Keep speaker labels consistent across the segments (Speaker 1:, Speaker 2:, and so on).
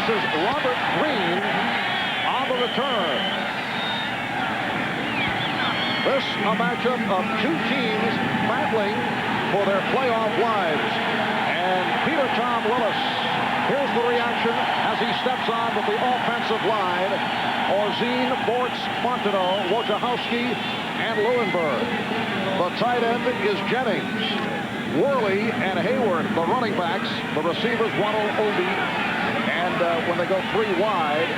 Speaker 1: This is Robert Green on the return. This a matchup of two teams battling for their playoff lives. And Peter Tom Willis, here's the reaction as he steps on with the offensive line. Orzine, Bortz, Fontenot, Wojciechowski, and Lewinberg. The tight end is Jennings. Worley and Hayward, the running backs. The receivers, Waddle, Obi. And when they go three wide,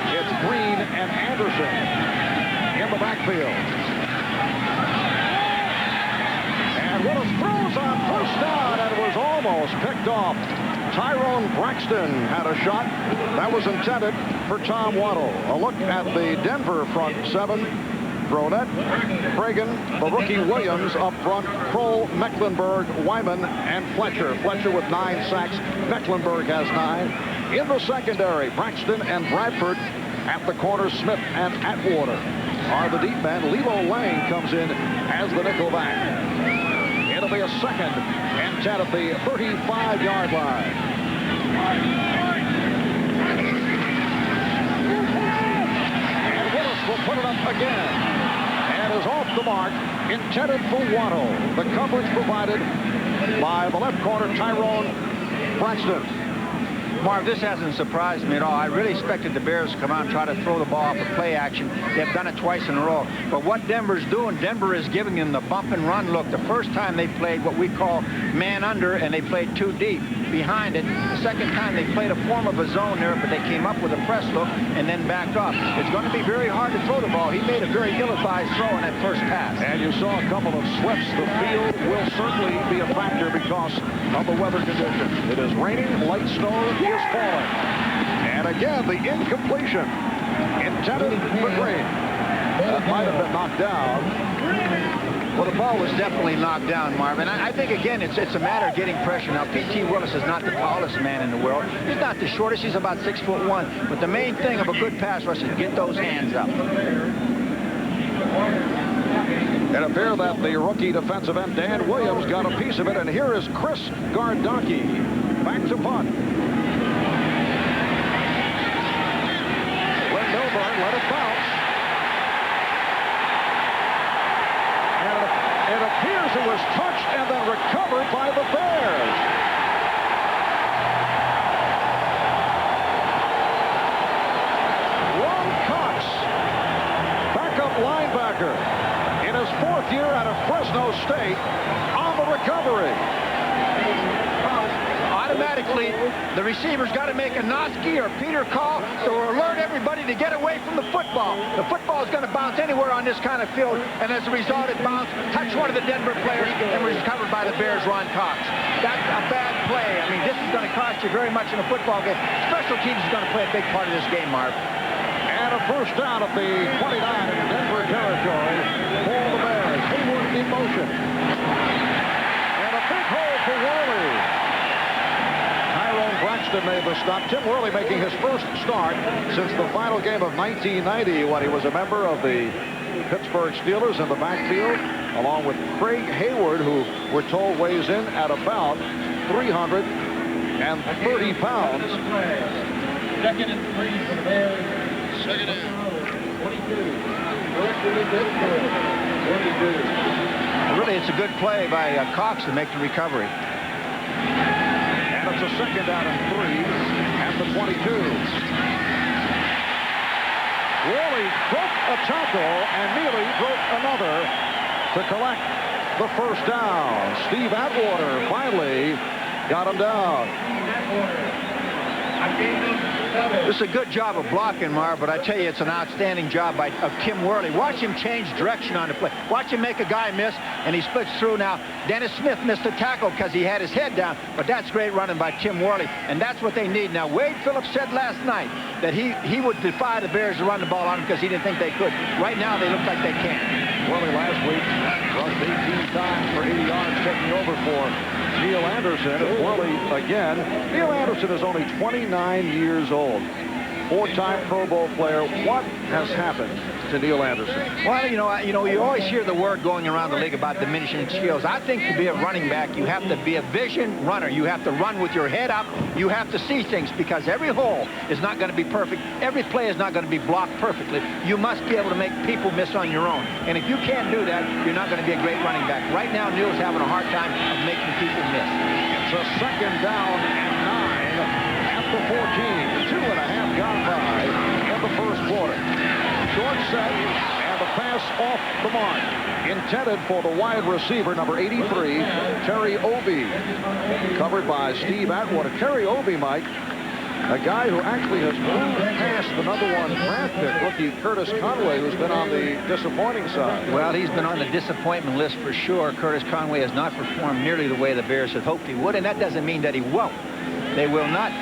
Speaker 1: it's Green and Anderson in the backfield. And Willis throws on first down and was almost picked off. Tyrone Braxton had a shot that was intended for Tom Waddle. A look at the Denver front seven. Bronett, Reagan, the rookie Williams up front, Kroll, Mecklenburg, Wyman, and Fletcher. Fletcher with 9 sacks. Mecklenburg has 9. In the secondary, Braxton and Bradford. At the corner, Smith and Atwater are the deep men. Lilo Lang comes in as the nickel back. It'll be a 2nd and 10 at the 35-yard line. And Willis will put it up again. And is off the mark, intended for Waddle. The coverage provided by the left corner, Tyrone Braxton.
Speaker 2: Marv, this hasn't surprised me at all. I really expected the Bears to come out and try to throw the ball off of play action. They've done it twice in a row. But what Denver's doing, Denver is giving them the bump and run look. The first time they played what we call man under, and they played too deep behind it. The second time they played a form of a zone there, but they came up with a press look and then backed off. It's going to be very hard to throw the ball. He made a very ill-advised throw in that first pass.
Speaker 1: And you saw a couple of slips. The field will certainly be a factor because of the weather conditions. It is raining, light snow is falling. And again, the incompletion intended for Green. That might have been knocked down.
Speaker 2: Well, the ball was definitely knocked down, Marvin. I think, again, it's a matter of getting pressure. Now, P.T. Willis is not the tallest man in the world. He's not the shortest. He's about 6'1". But the main thing of a good pass rush is get those hands up.
Speaker 1: It appeared that the rookie defensive end, Dan Williams, got a piece of it. And here is Chris Gardocki back to punt. Lynn Milburn let it bounce. It appears it was touched and then recovered by the Bears. Ron Cox, backup linebacker, in his 4th year out of Fresno State, on the recovery.
Speaker 2: Automatically, the receiver's got to make a Noski or Peter call to alert everybody to get away from the football. The football is going to bounce anywhere on this kind of field, and as a result, it bounced, touched one of the Denver players, and was covered by the Bears' Ron Cox. That's a bad play. I mean, this is going to cost you very much in a football game. Special teams is going to play a big part of this game, Marv.
Speaker 1: And a first down at the 29 in Denver territory for the Bears. Hayward in motion. And a big hole for Worley. Tyrone Braxton made the stop. Tim Worley making his first start since the final game of 1990 when he was a member of the Pittsburgh Steelers in the backfield, along with Craig Hayward, who we're told weighs in at about 330 pounds.
Speaker 3: 2nd and 3 for the Bears. 2nd down. 22.
Speaker 2: Really, it's a good play by Cox to make the recovery.
Speaker 1: And it's a 2nd down and 3 at the 22. Worley broke a tackle, and Neely broke another to collect the first down. Steve Atwater finally got him down.
Speaker 2: This is a good job of blocking, Marv, but I tell you, it's an outstanding job of Tim Worley. Watch him change direction on the play. Watch him make a guy miss, and he splits through now. Dennis Smith missed a tackle because he had his head down, but that's great running by Tim Worley, and that's what they need. Now, Wade Phillips said last night that he would defy the Bears to run the ball on him because he didn't think they could. Right now, they look like they can.
Speaker 1: Worley last week rushed 18 times for 80 yards, taking over for Neil Anderson. Worley again. Neil Anderson is only 29 years old. 4-time Pro Bowl player. What has happened to Neil Anderson?
Speaker 2: Well, you always hear the word going around the league about diminishing skills. I think to be a running back, you have to be a vision runner. You have to run with your head up. You have to see things, because every hole is not going to be perfect. Every play is not going to be blocked perfectly. You must be able to make people miss on your own. And if you can't do that, you're not going to be a great running back. Right now, Neil's having a hard time of making people miss.
Speaker 1: It's a 2nd down and 9 at the 14. 2.5 gone by in the first quarter. Short set, and the pass off the mark. Intended for the wide receiver, number 83, Terry Obey. Covered by Steve Atwater. Terry Obey, Mike, a guy who actually has moved past the #1 draft pick, rookie Curtis Conway, who's been on the disappointing side.
Speaker 2: Well, he's been on the disappointment list for sure. Curtis Conway has not performed nearly the way the Bears had hoped he would, and that doesn't mean that he won't. They will not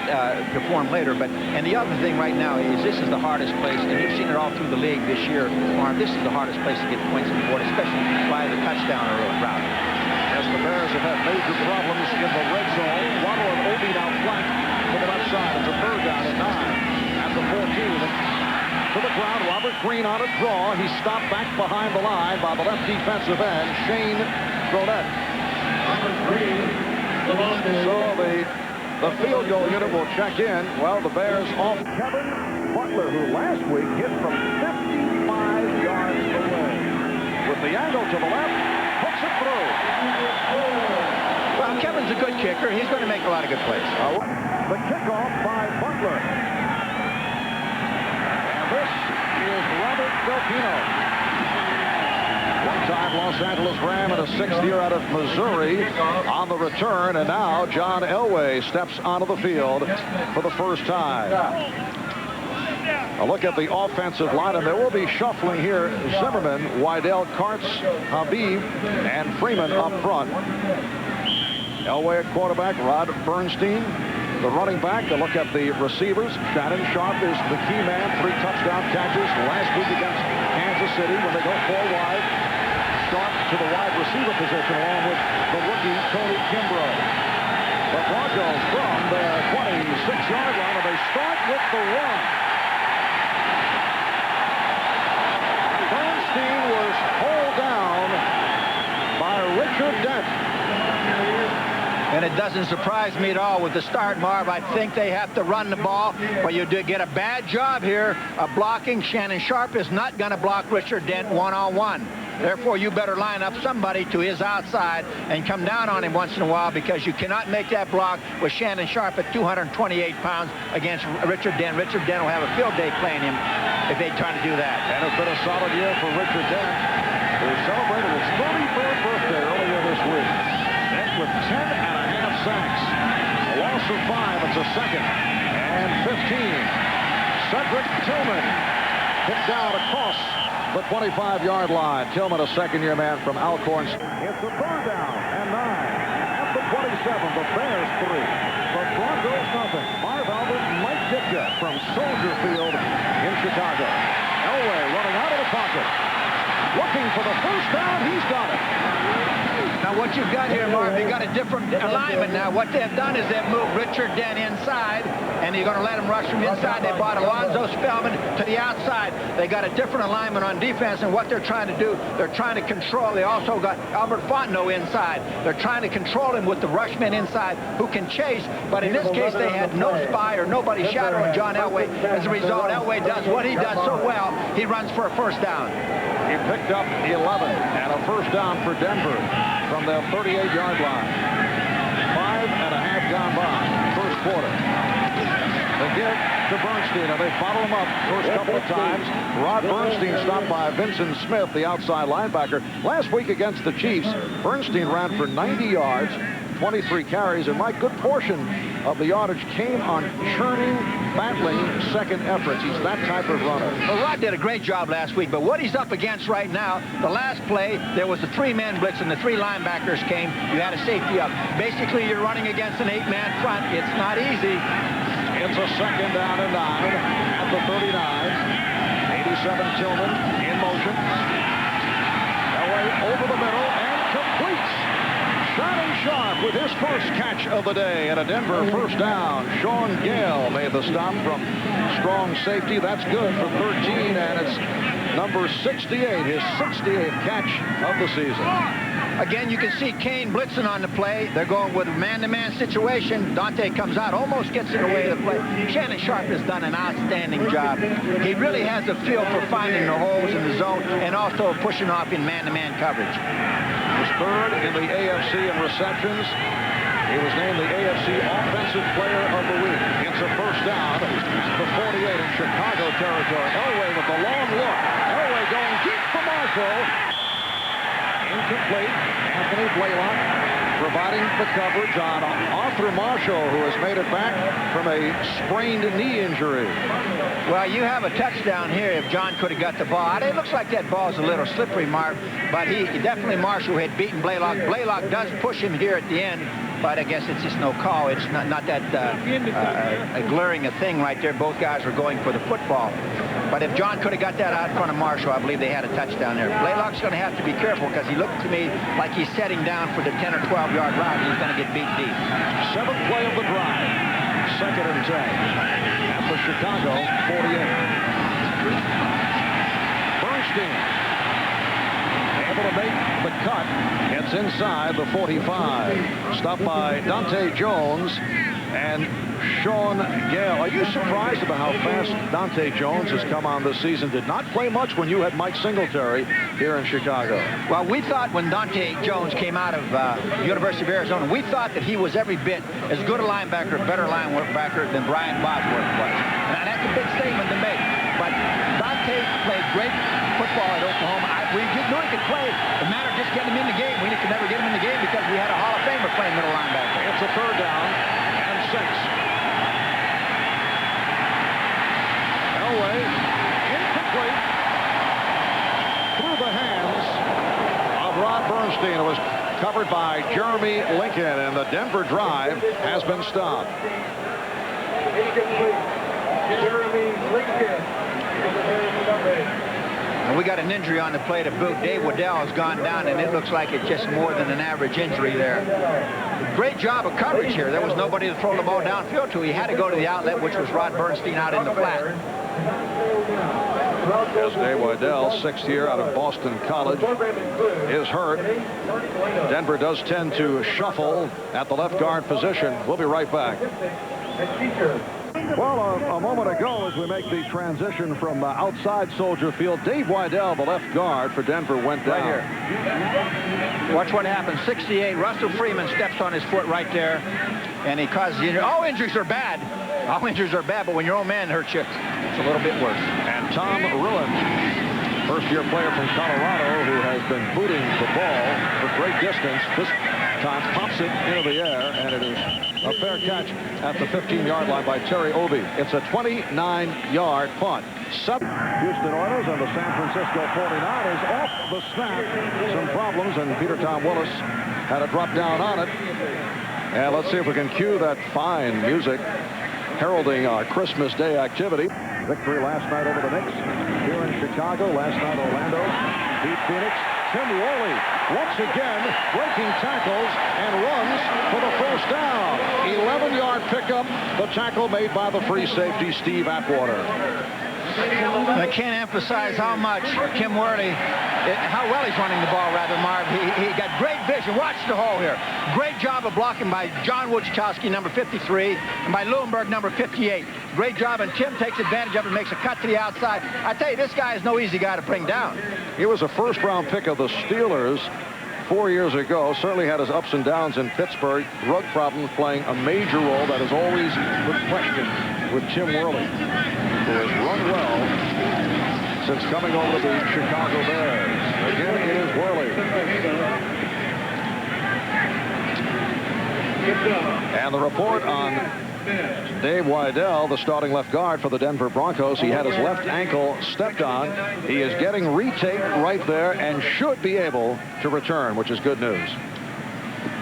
Speaker 2: perform later. And the other thing right now is this is the hardest place, and you've seen it all through the league this year, Marv. This is the hardest place to get points on the board, especially by the touchdown or a route.
Speaker 1: Yes, the Bears have had major problems in the red zone. Waddle and Obey now flank to the left side. It's a 3rd down and 9 at the 14. To the ground, Robert Green on a draw. He's stopped back behind the line by the left defensive end, Shane Gronette. So the field goal unit will check in. Well, the Bears off Kevin Butler, who last week hit from 55 yards away. With the angle to the left, hooks it through.
Speaker 2: Well, Kevin's a good kicker. He's going to make a lot of good plays.
Speaker 1: The kickoff by Butler. And this is Robert Delpino. One-time Los Angeles Ram in a 6th year out of Missouri on the return, and now John Elway steps onto the field for the first time. A look at the offensive line, and there will be shuffling here. Zimmerman, Wydell, Kartz, Habib, and Freeman up front. Elway at quarterback, Rod Bernstein, the running back. A look at the receivers. Shannon Sharp is the key man. 3 touchdown catches last week against Kansas City when they go 4 wide. Sharp to the wide receiver position along with the rookie Tony Kimbrough. The Broncos from their 26-yard line, and they start with the run. Bernstein was pulled down by Richard Dent.
Speaker 2: And it doesn't surprise me at all with the start, Marv. I think they have to run the ball, but you do get a bad job here of blocking. Shannon Sharp is not going to block Richard Dent one-on-one. Therefore, you better line up somebody to his outside and come down on him once in a while, because you cannot make that block with Shannon Sharp at 228 pounds against Richard Dent. Richard Dent will have a field day playing him if they try to do that.
Speaker 1: And it's been a solid year for Richard Dent, who celebrated his 33rd birthday earlier this week. Dent with 10.5 sacks. A loss of 5. It's a 2nd and 15. Cedric Tillman hit down across the 25-yard line. Tillman, a 2nd-year man from Alcorn. It's a 3rd down and 9 at the 27. The Bears 3. The Broncos nothing. Marv Albert, Mike Ditka from Soldier Field in Chicago. Elway running out of the pocket. Looking for the first down. He's got it.
Speaker 2: Now what you've got here, Marv, you've got a different alignment now. What they've done is they've moved Richard Dent inside, and you're going to let him rush from inside. They brought Alonzo Spellman to the outside. They got a different alignment on defense, and what they're trying to do, they're trying to control. They also got Albert Fontenot inside. They're trying to control him with the rushmen inside who can chase, but in this case they had no spy or nobody shadowing John Elway. As a result, Elway does what he does so well. He runs for a first down.
Speaker 1: He picked up 11 and a first down for Denver from the 38-yard line. 5.5 gone by, first quarter. They give to Bernstein, and they follow him up first couple of times. Rod Bernstein stopped by Vincent Smith, the outside linebacker. Last week against the Chiefs, Bernstein ran for 90 yards, 23 carries, and my good portion of the yardage came on churning, battling second efforts. He's that type of runner.
Speaker 2: Well, Rod did a great job last week, but what he's up against right now, the last play, there was a 3-man blitz, and the 3 linebackers came. You had a safety up. Basically, you're running against an 8-man front. It's not easy.
Speaker 1: It's a 2nd down and 9 at the 39. 87 Tillman in motion. Elway over the middle and completes. Shannon Sharp with his first catch of the day and a Denver first down. Sean Gale made the stop from strong safety. That's good for 13, and it's number 68, his 68th catch of the season.
Speaker 2: Again, you can see Kane blitzing on the play. They're going with man-to-man situation. Dante comes out, almost gets it away of the play. Shannon Sharp has done an outstanding job. He really has a feel for finding the holes in the zone and also pushing off in man-to-man coverage.
Speaker 1: He's third in the AFC in receptions. He was named the AFC Offensive Player of the Week. It's a first down. The 48 in Chicago territory. Elway with the long look. Elway going deep for Marshall. Incomplete. Anthony Blaylock providing the coverage on Arthur Marshall, who has made it back from a sprained knee injury.
Speaker 2: Well, you have a touchdown here if John could have got the ball. It looks like that ball's a little slippery, Marv, but he definitely, Marshall had beaten Blaylock. Blaylock does push him here at the end, but I guess it's just no call. It's not that glaring a thing right there. Both guys were going for the football. But if John could have got that out in front of Marshall, I believe they had a touchdown there. Blaylock's going to have to be careful because he looked to me like he's setting down for the 10 or 12-yard route. He's going to get beat deep.
Speaker 1: Seventh play of the drive. 2nd and 10. At the Chicago 48. Bernstein able to make the cut. Gets inside the 45. Stopped by Dante Jones and Sean Gale. Are you surprised about how fast Dante Jones has come on this season? Did not play much when you had Mike Singletary here in Chicago.
Speaker 2: Well, we thought when Dante Jones came out of University of Arizona, we thought that he was every bit as good a linebacker, better linebacker than Brian Bosworth was. And that's a big statement to make. But Dante played great football at Oklahoma. We just knew he could play. The matter of just getting him in the game. We could never get him in the game because we had a Hall of Famer playing middle linebacker.
Speaker 1: It's a 3rd down and 6. Elway, incomplete, through the hands of Rod Bernstein. It was covered by Jeremy Lincoln, and the Denver drive has been stopped.
Speaker 3: Incomplete. Jeremy Lincoln.
Speaker 2: And we got an injury on the play to boot. Dave Waddell has gone down, and it looks like it's just more than an average injury there. Great job of coverage here. There was nobody to throw the ball downfield to. He had to go to the outlet, which was Rod Bernstein out in the flat.
Speaker 1: As Dave Waddell, 6th year out of Boston College, is hurt. Denver does tend to shuffle at the left guard position. We'll be right back. Well, a moment ago, as we make the transition from outside Soldier Field, Dave Waddell, the left guard for Denver, went down.
Speaker 2: Right here. Watch what happens. 68. Russell Freeman steps on his foot right there, and he causes the injury. All injuries are bad. All injuries are bad, but when your own man hurts you, it's a little bit worse.
Speaker 1: And Tom Ruin, first-year player from Colorado, who has been booting the ball for great distance. This time pops it into the air, and it is a fair catch at the 15-yard line by Terry Obie. It's a 29-yard punt. Houston Oilers and the San Francisco 49ers off the snap. Some problems, and Peter Tom Willis had a drop down on it. And let's see if we can cue that fine music heralding our Christmas Day activity. Victory last night over the Knicks here in Chicago. Last night Orlando beat Phoenix. Tim Worley once again breaking tackles and runs for the first down. 11-yard pickup. The tackle made by the free safety Steve Atwater.
Speaker 2: I can't emphasize how much Tim Worley, how well he's running the ball, rather, Marv. He got great vision. Watch the hole here. Great job of blocking by John Wojciechowski, number 53, and by Lewinberg, number 58. Great job, and Tim takes advantage of it and makes a cut to the outside. I tell you, this guy is no easy guy to bring down.
Speaker 1: He was a first-round pick of the Steelers 4 years ago. Certainly had his ups and downs in Pittsburgh. Drug problems playing a major role. That is always the question with Tim Worley, who has run well since coming over to the Chicago Bears. Again, it is Worley. And the report on Dave Waddell, the starting left guard for the Denver Broncos. He had his left ankle stepped on. He is getting retaped right there and should be able to return, which is good news.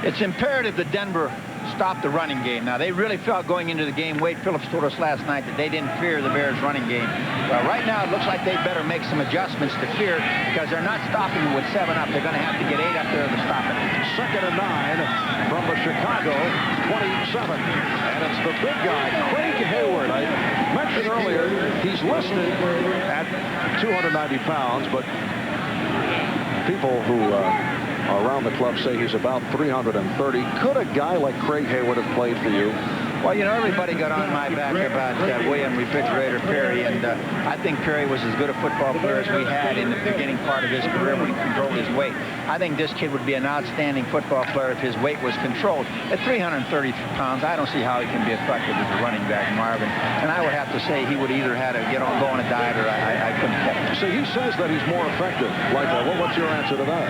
Speaker 2: It's imperative that Denver stop the running game. Now, they really felt going into the game. Wade Phillips told us last night that they didn't fear the Bears' running game. Well, right now, it looks like they better make some adjustments to fear because they're not stopping them with 7 up. They're going to have to get 8 up there to stop it.
Speaker 1: 2nd and 9 from the Chicago 27. And it's the big guy, Craig Hayward. I mentioned earlier, he's listed at 290 pounds, but people who around the club say he's about 330. Could a guy like Craig Hayward have played for you?
Speaker 2: Well, you know, everybody got on my back about William Refrigerator Perry, and I think Perry was as good a football player as we had in the beginning part of his career when he controlled his weight. I think this kid would be an outstanding football player if his weight was controlled. At 330 pounds, I don't see how he can be effective as a running back, Marvin. And I would have to say he would either have to go on a diet or I couldn't catch him.
Speaker 1: So he says that he's more effective. Like, well, what's your answer to that?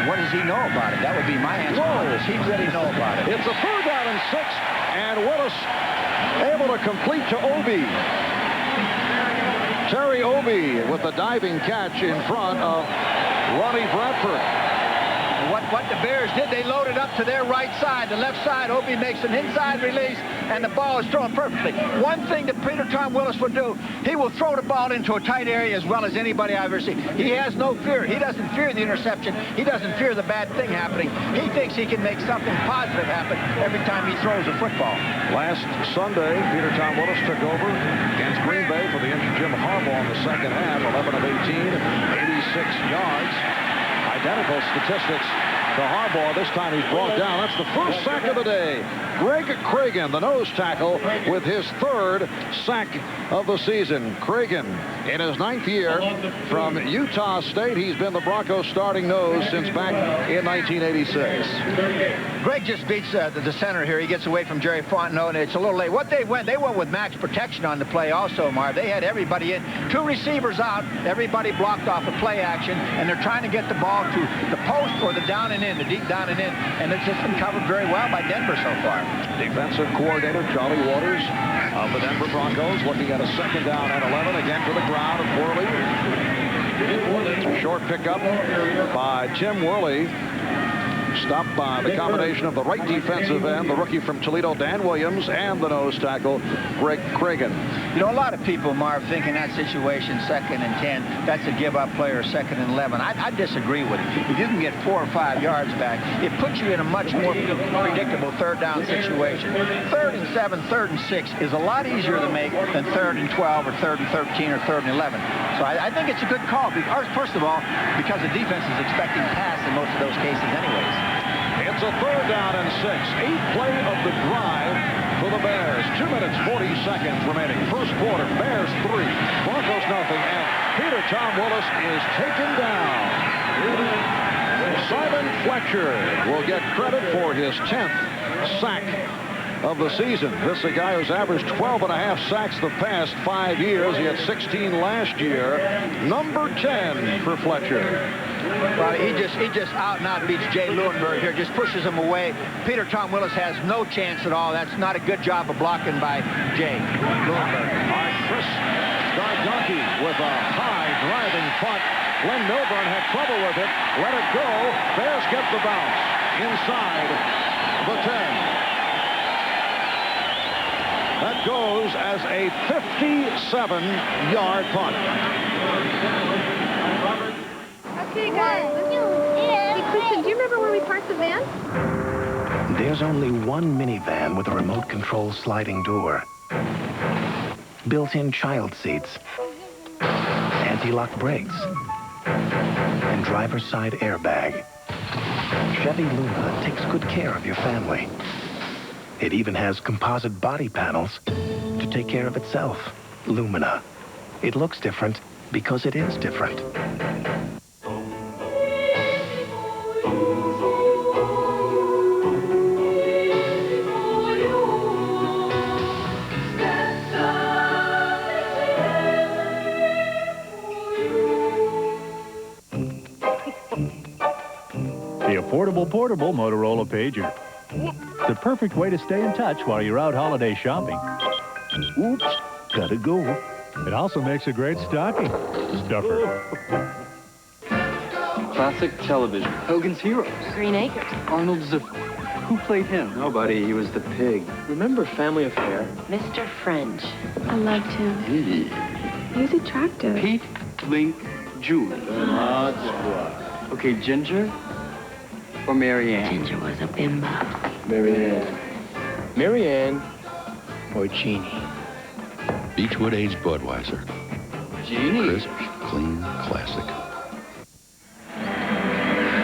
Speaker 2: What does he know about it? That would be my answer. What does he really know about it?
Speaker 1: It's a 3rd down and 6, and Willis able to complete to Obie. Terry Obie with the diving catch in front of Ronnie Bradford.
Speaker 2: What the Bears did, they loaded up to their right side. The left side, Obie makes an inside release, and the ball is thrown perfectly. One thing that Peter Tom Willis will do, he will throw the ball into a tight area as well as anybody I've ever seen. He has no fear. He doesn't fear the interception. He doesn't fear the bad thing happening. He thinks he can make something positive happen every time he throws a football.
Speaker 1: Last Sunday, Peter Tom Willis took over against Green Bay for the injured Jim Harbaugh in the second half. 11 of 18, 86 yards. Identical statistics to Harbaugh. This time he's brought down. That's the first sack of the day. Greg Cragen, the nose tackle, with his 3rd sack of the season. Cragen, in his 9th year from Utah State, he's been the Broncos starting nose since back in 1986.
Speaker 2: Greg just beats the center here. He gets away from Jerry Fontenot, and it's a little late. They went with max protection on the play also, Marv. They had everybody in. 2 receivers out. Everybody blocked off a play action, and they're trying to get the ball to the post or the down and in, the deep down and in, and it's just been covered very well by Denver so far.
Speaker 1: Defensive coordinator Charlie Waters of the Denver Broncos looking at a 2nd down and 11, again to the ground of Worley. Short pickup by Tim Worley. Stopped by the combination of the right defensive end, the rookie from Toledo, Dan Williams, and the nose tackle, Greg Cragen.
Speaker 2: You know, a lot of people, Marv, think in that situation, 2nd and 10, that's a give-up play, or 2nd and 11. I disagree with it. If you can get 4 or 5 yards back, it puts you in a much more predictable 3rd down situation. 3rd and 7, 3rd and 6 is a lot easier to make than 3rd and 12 or 3rd and 13 or 3rd and 11. So I think it's a good call. First of all, because the defense is expecting pass in most of those cases anyways.
Speaker 1: It's a 3rd down and 6. 8th play of the drive for the Bears. 2 minutes, 40 seconds remaining. First quarter, Bears 3, Broncos nothing, and Peter Tom Willis is taken down. Simon Fletcher will get credit for his 10th sack of the season. This is a guy who's averaged 12.5 sacks the past 5 years. He had 16 last year. Number 10 for Fletcher.
Speaker 2: Well, he just out and out beats Jay Lewinberg here, just pushes him away. Peter Tom Willis has no chance at all. That's not a good job of blocking by Jay Lewinberg.
Speaker 1: All right, Chris Gardonki with a high driving punt. Glenn Milburn had trouble with it. Let it go. Bears get the bounce inside the 10. That goes as a 57-yard punt.
Speaker 4: Okay, guys. Hey, Christian, do you remember where we parked the van?
Speaker 5: There's only one minivan with a remote control sliding door, built-in child seats, anti-lock brakes, and driver's side airbag. Chevy Luna takes good care of your family. It even has composite body panels to take care of itself. Lumina. It looks different because it is different.
Speaker 6: The affordable portable Motorola pager. The perfect way to stay in touch while you're out holiday shopping.
Speaker 5: Oops, gotta go.
Speaker 6: It also makes a great stocking stuffer.
Speaker 7: Classic television. Hogan's Heroes.
Speaker 4: Green Acres.
Speaker 7: Arnold Who played him? Nobody. He was the pig. Remember Family Affair?
Speaker 4: Mr. French. I loved him.
Speaker 7: Hey.
Speaker 4: He's attractive.
Speaker 7: Pete, Link, Julie. Okay, Ginger or Mary Ann?
Speaker 4: Ginger was a bimbo.
Speaker 7: Mary Ann. Mary Ann or Jeannie?
Speaker 8: Beechwood aged Budweiser.
Speaker 7: Jeannie.
Speaker 8: Crisp, clean, classic.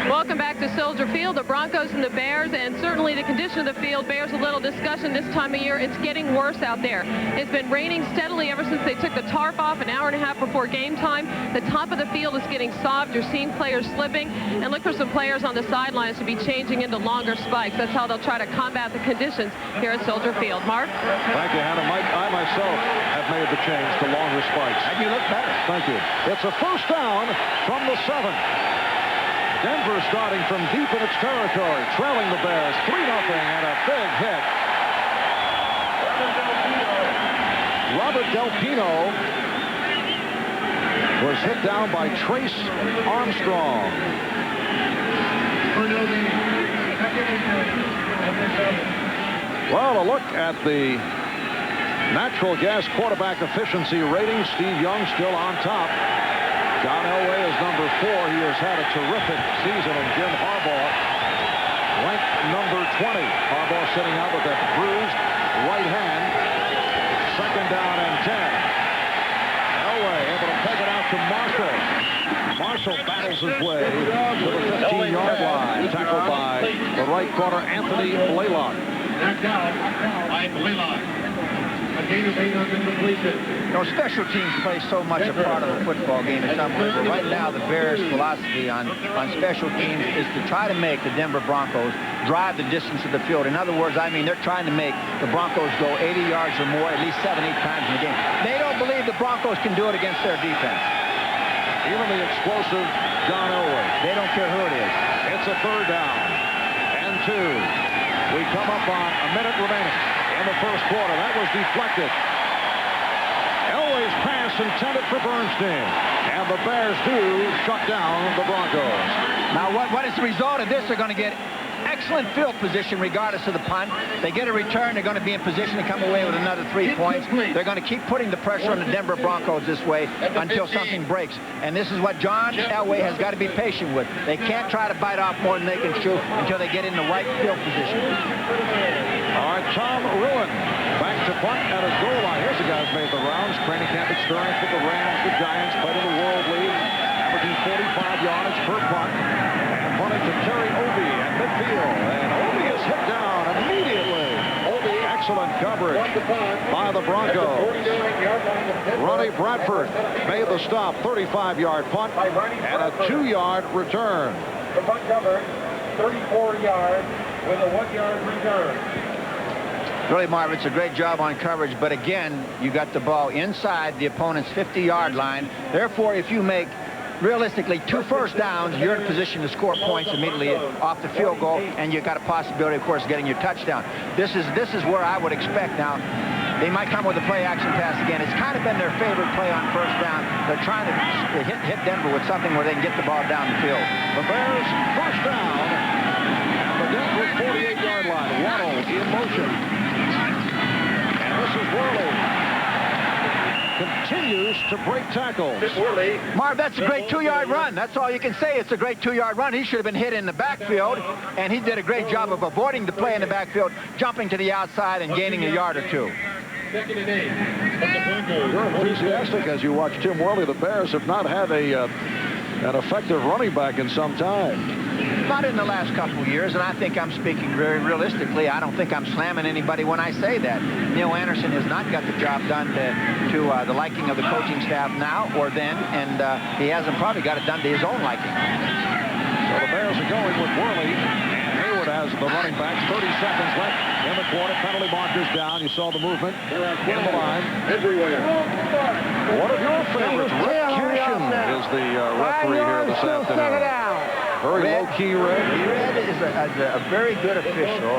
Speaker 9: Welcome back to Soldier Field, the Broncos and the Bears, and certainly the condition of the field bears a little discussion this time of year. It's getting worse out there. It's been raining steadily ever since they took the tarp off an hour and a half before game time. The top of the field is getting soft. You're seeing players slipping, and look for some players on the sidelines to be changing into longer spikes. That's how they'll try to combat the conditions here at Soldier Field. Mark?
Speaker 1: Thank you, Hannah. Mike, I myself have made the change to longer spikes.
Speaker 2: And you look better.
Speaker 1: Thank you. It's a first down from the 7. Denver starting from deep in its territory, trailing the Bears 3-0, and a big hit. Robert Del Pino was hit down by Trace Armstrong. Well, a look at the natural gas quarterback efficiency rating. Steve Young still on top. John Elway is number 4. He has had a terrific season, and Jim Harbaugh ranked number 20. Harbaugh sitting out with that bruised right hand. Second down and 10. Elway able to take it out to Marshall. Marshall battles his way to the 15-yard line. Tackled by the right corner, Anthony Blaylock.
Speaker 3: Knocked out by Blaylock.
Speaker 2: You know, special teams play so much a part of the football game. It's unbelievable. Right now, the Bears' philosophy on special teams is to try to make the Denver Broncos drive the distance of the field. In other words, I mean, they're trying to make the Broncos go 80 yards or more at least 7-8 times in the game. They don't believe the Broncos can do it against their defense.
Speaker 1: Even the explosive John Elway.
Speaker 2: They don't care who it is.
Speaker 1: It's a third down and 2. We come up on a minute remaining in the first quarter. That was deflected. Elway's pass intended for Bernstein. And the Bears do shut down the Broncos.
Speaker 2: Now, what is the result of this? They're going to get excellent field position regardless of the punt. They get a return. They're going to be in position to come away with another 3 points. They're going to keep putting the pressure on the Denver Broncos this way until something breaks. And this is what John Elway has got to be patient with. They can't try to bite off more than they can chew until they get in the right field position.
Speaker 1: All right, Tom Ruin back to punt at his goal line. Here's a guy who's made the rounds. Training camp experience with the Rams, the Giants, played in the World League, averaging 45 yards per punt. And punted to Terry Obie at midfield. And Obie is hit down immediately. Obie, excellent coverage by the Broncos. Ronnie Bradford made the stop. 35-yard punt and a 2-yard return.
Speaker 3: The punt covered 34 yards with a 1-yard return.
Speaker 2: Really, Marv, it's a great job on coverage, but again, you got the ball inside the opponent's 50-yard line. Therefore, if you make realistically 2 first downs, you're in position to score points immediately off the field goal, and you've got a possibility, of course, of getting your touchdown. This is where I would expect now. They might come with a play-action pass again. It's kind of been their favorite play on first down. They're trying to hit Denver with something where they can get the ball down the field.
Speaker 1: The Bears first down at the Denver 48-yard line. Waddle in motion. And this is Worley. Continues to break tackles.
Speaker 2: Marv, that's a great 2-yard run. That's all you can say. It's a great 2-yard run. He should have been hit in the backfield, and he did a great job of avoiding the play in the backfield, jumping to the outside and gaining a yard or 2.
Speaker 3: Second and 8.
Speaker 1: You're enthusiastic as you watch Tim Worley. The Bears have not had an effective running back in some time.
Speaker 2: Not in the last couple of years, and I think I'm speaking very realistically. I don't think I'm slamming anybody when I say that. Neil Anderson has not got the job done to the liking of the coaching staff now or then, and he hasn't probably got it done to his own liking.
Speaker 1: So the Bears are going with Worley, and Hayward has the running back. 30 seconds left in the quarter. Penalty markers down. You saw the movement in the line.
Speaker 3: Everywhere.
Speaker 1: One of your favorites, Rick Cashin, is the referee here this afternoon. Very low-key, Red.
Speaker 2: Red is a very good official.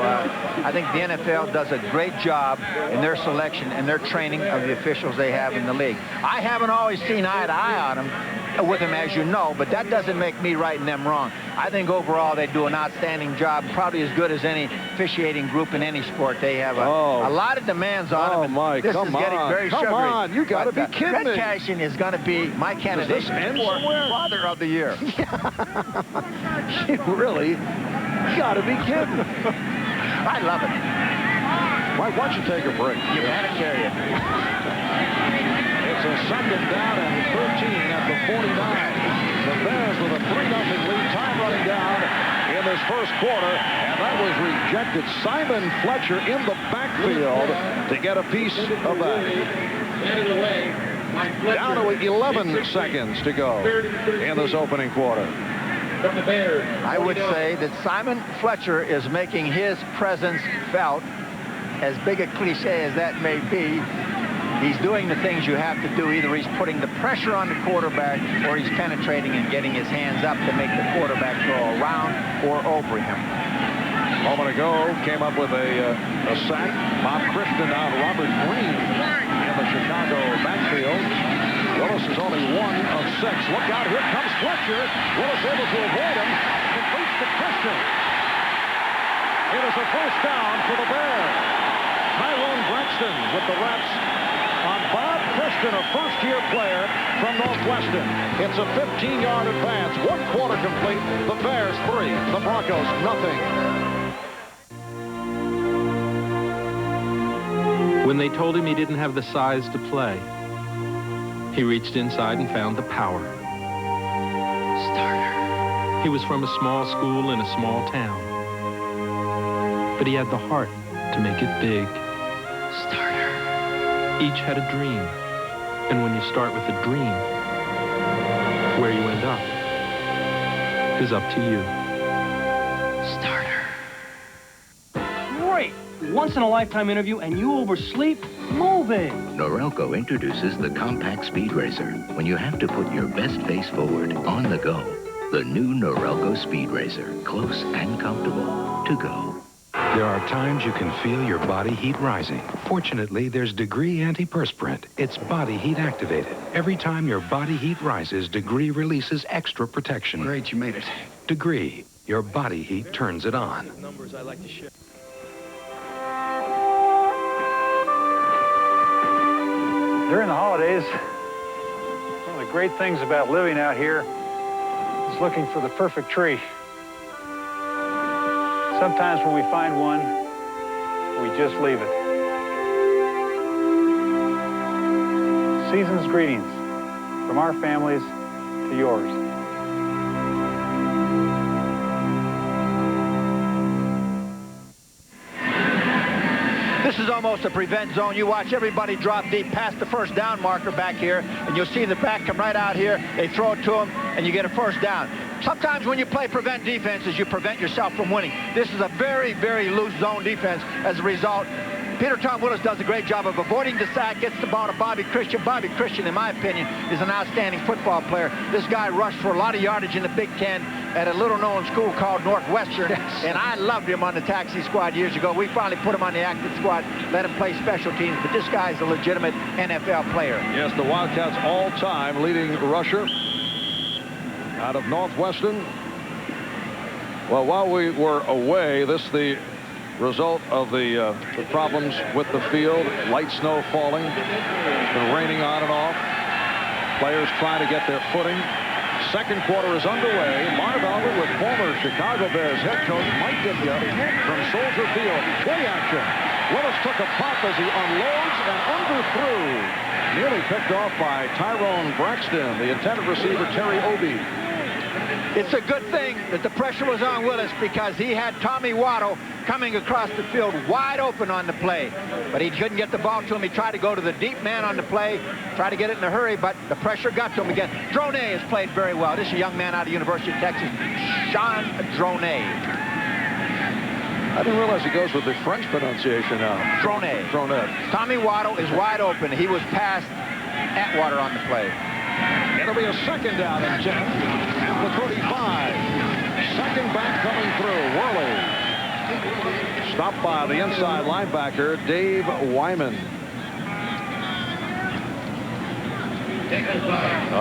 Speaker 2: I think the NFL does a great job in their selection and their training of the officials they have in the league. I haven't always seen eye to eye on them, with him, as you know, but that doesn't make me right and them wrong. I think overall they do an outstanding job, probably as good as any officiating group in any sport. They have a lot of demands on them.
Speaker 1: Oh, Mike,
Speaker 2: this is getting very sugary.
Speaker 1: Come on, you got to be kidding me.
Speaker 2: Red Cashin is going to be my candidate for Father of the Year.
Speaker 1: You really got to be kidding.
Speaker 2: I love it.
Speaker 1: Mike, why don't you take a break?
Speaker 2: Humanitarian.
Speaker 1: It's a second down and 13 at the 49. The Bears with a 3-0 lead. Time running down in this first quarter, and that was rejected. Simon Fletcher in the backfield to get a piece of that. Down to 11 seconds to go in this opening quarter.
Speaker 2: I would say that Simon Fletcher is making his presence felt. As big a cliche as that may be, he's doing the things you have to do. Either he's putting the pressure on the quarterback or he's penetrating and getting his hands up to make the quarterback throw around or over him.
Speaker 1: A moment ago, came up with a sack. Bob Christian out Robert Green in the Chicago backfield. Willis is only 1 of 6. Look out, here comes Fletcher. Willis able to avoid him. Completes to Christian. It is a first down for the Bears. Tyrone Braxton with the reps on Bob Christian, a first-year player from Northwestern. It's a 15-yard advance. 1 quarter complete. The Bears 3, the Broncos nothing.
Speaker 10: When they told him he didn't have the size to play, he reached inside and found the power. Starter. He was from a small school in a small town, but he had the heart to make it big. Starter. Each had a dream, and when you start with a dream, where you end up is up to you. Starter.
Speaker 11: Great! Once-in-a-lifetime interview, and you oversleep? Move it!
Speaker 12: Norelco introduces the compact speed racer. When you have to put your best face forward, on the go, the new Norelco speed racer, close and comfortable to go.
Speaker 13: There are times you can feel your body heat rising. Fortunately, there's Degree Antiperspirant. It's body heat activated. Every time your body heat rises, Degree releases extra protection.
Speaker 7: Great, you made it.
Speaker 13: Degree, your body heat turns it on.
Speaker 10: Numbers I like to share.
Speaker 3: During the holidays, one of the great things about living out here is looking for the perfect tree. Sometimes when we find one, we just leave it. Season's greetings from our families to yours.
Speaker 2: This is almost a prevent zone. You watch everybody drop deep past the first down marker back here, and you'll see the back come right out here. They throw it to them, and you get a first down. Sometimes when you play prevent defenses, you prevent yourself from winning. This is a very, very loose zone defense. As a result, Peter Tom Willis does a great job of avoiding the sack, gets the ball to Bobby Christian. Bobby Christian, in my opinion, is an outstanding football player. This guy rushed for a lot of yardage in the Big Ten at a little-known school called Northwestern, and I loved him on the taxi squad years ago. We finally put him on the active squad, let him play special teams, but this guy's a legitimate NFL player.
Speaker 1: Yes, the Wildcats all-time leading rusher out of Northwestern. Well, while we were away, this is the result of the problems with the field. Light snow falling. It's been raining on and off. Players trying to get their footing. Second quarter is underway. Marv Albert with former Chicago Bears head coach Mike Ditka from Soldier Field. Play action. Willis took a pop as he unloads and underthrew. Nearly picked off by Tyrone Braxton, the intended receiver Terry Obie.
Speaker 2: It's a good thing that the pressure was on Willis because he had Tommy Waddle coming across the field wide open on the play. But he couldn't get the ball to him. He tried to go to the deep man on the play, tried to get it in a hurry, but the pressure got to him again. Drone has played very well. This is a young man out of University of Texas, Sean Drone.
Speaker 1: I didn't realize he goes with the French pronunciation now.
Speaker 2: Drone. Tommy Waddle is wide open. He was past Atwater on the play.
Speaker 1: It'll be a second down and 10 at the 35. Second back coming through. Worley. Stopped by the inside linebacker, Dave Wyman.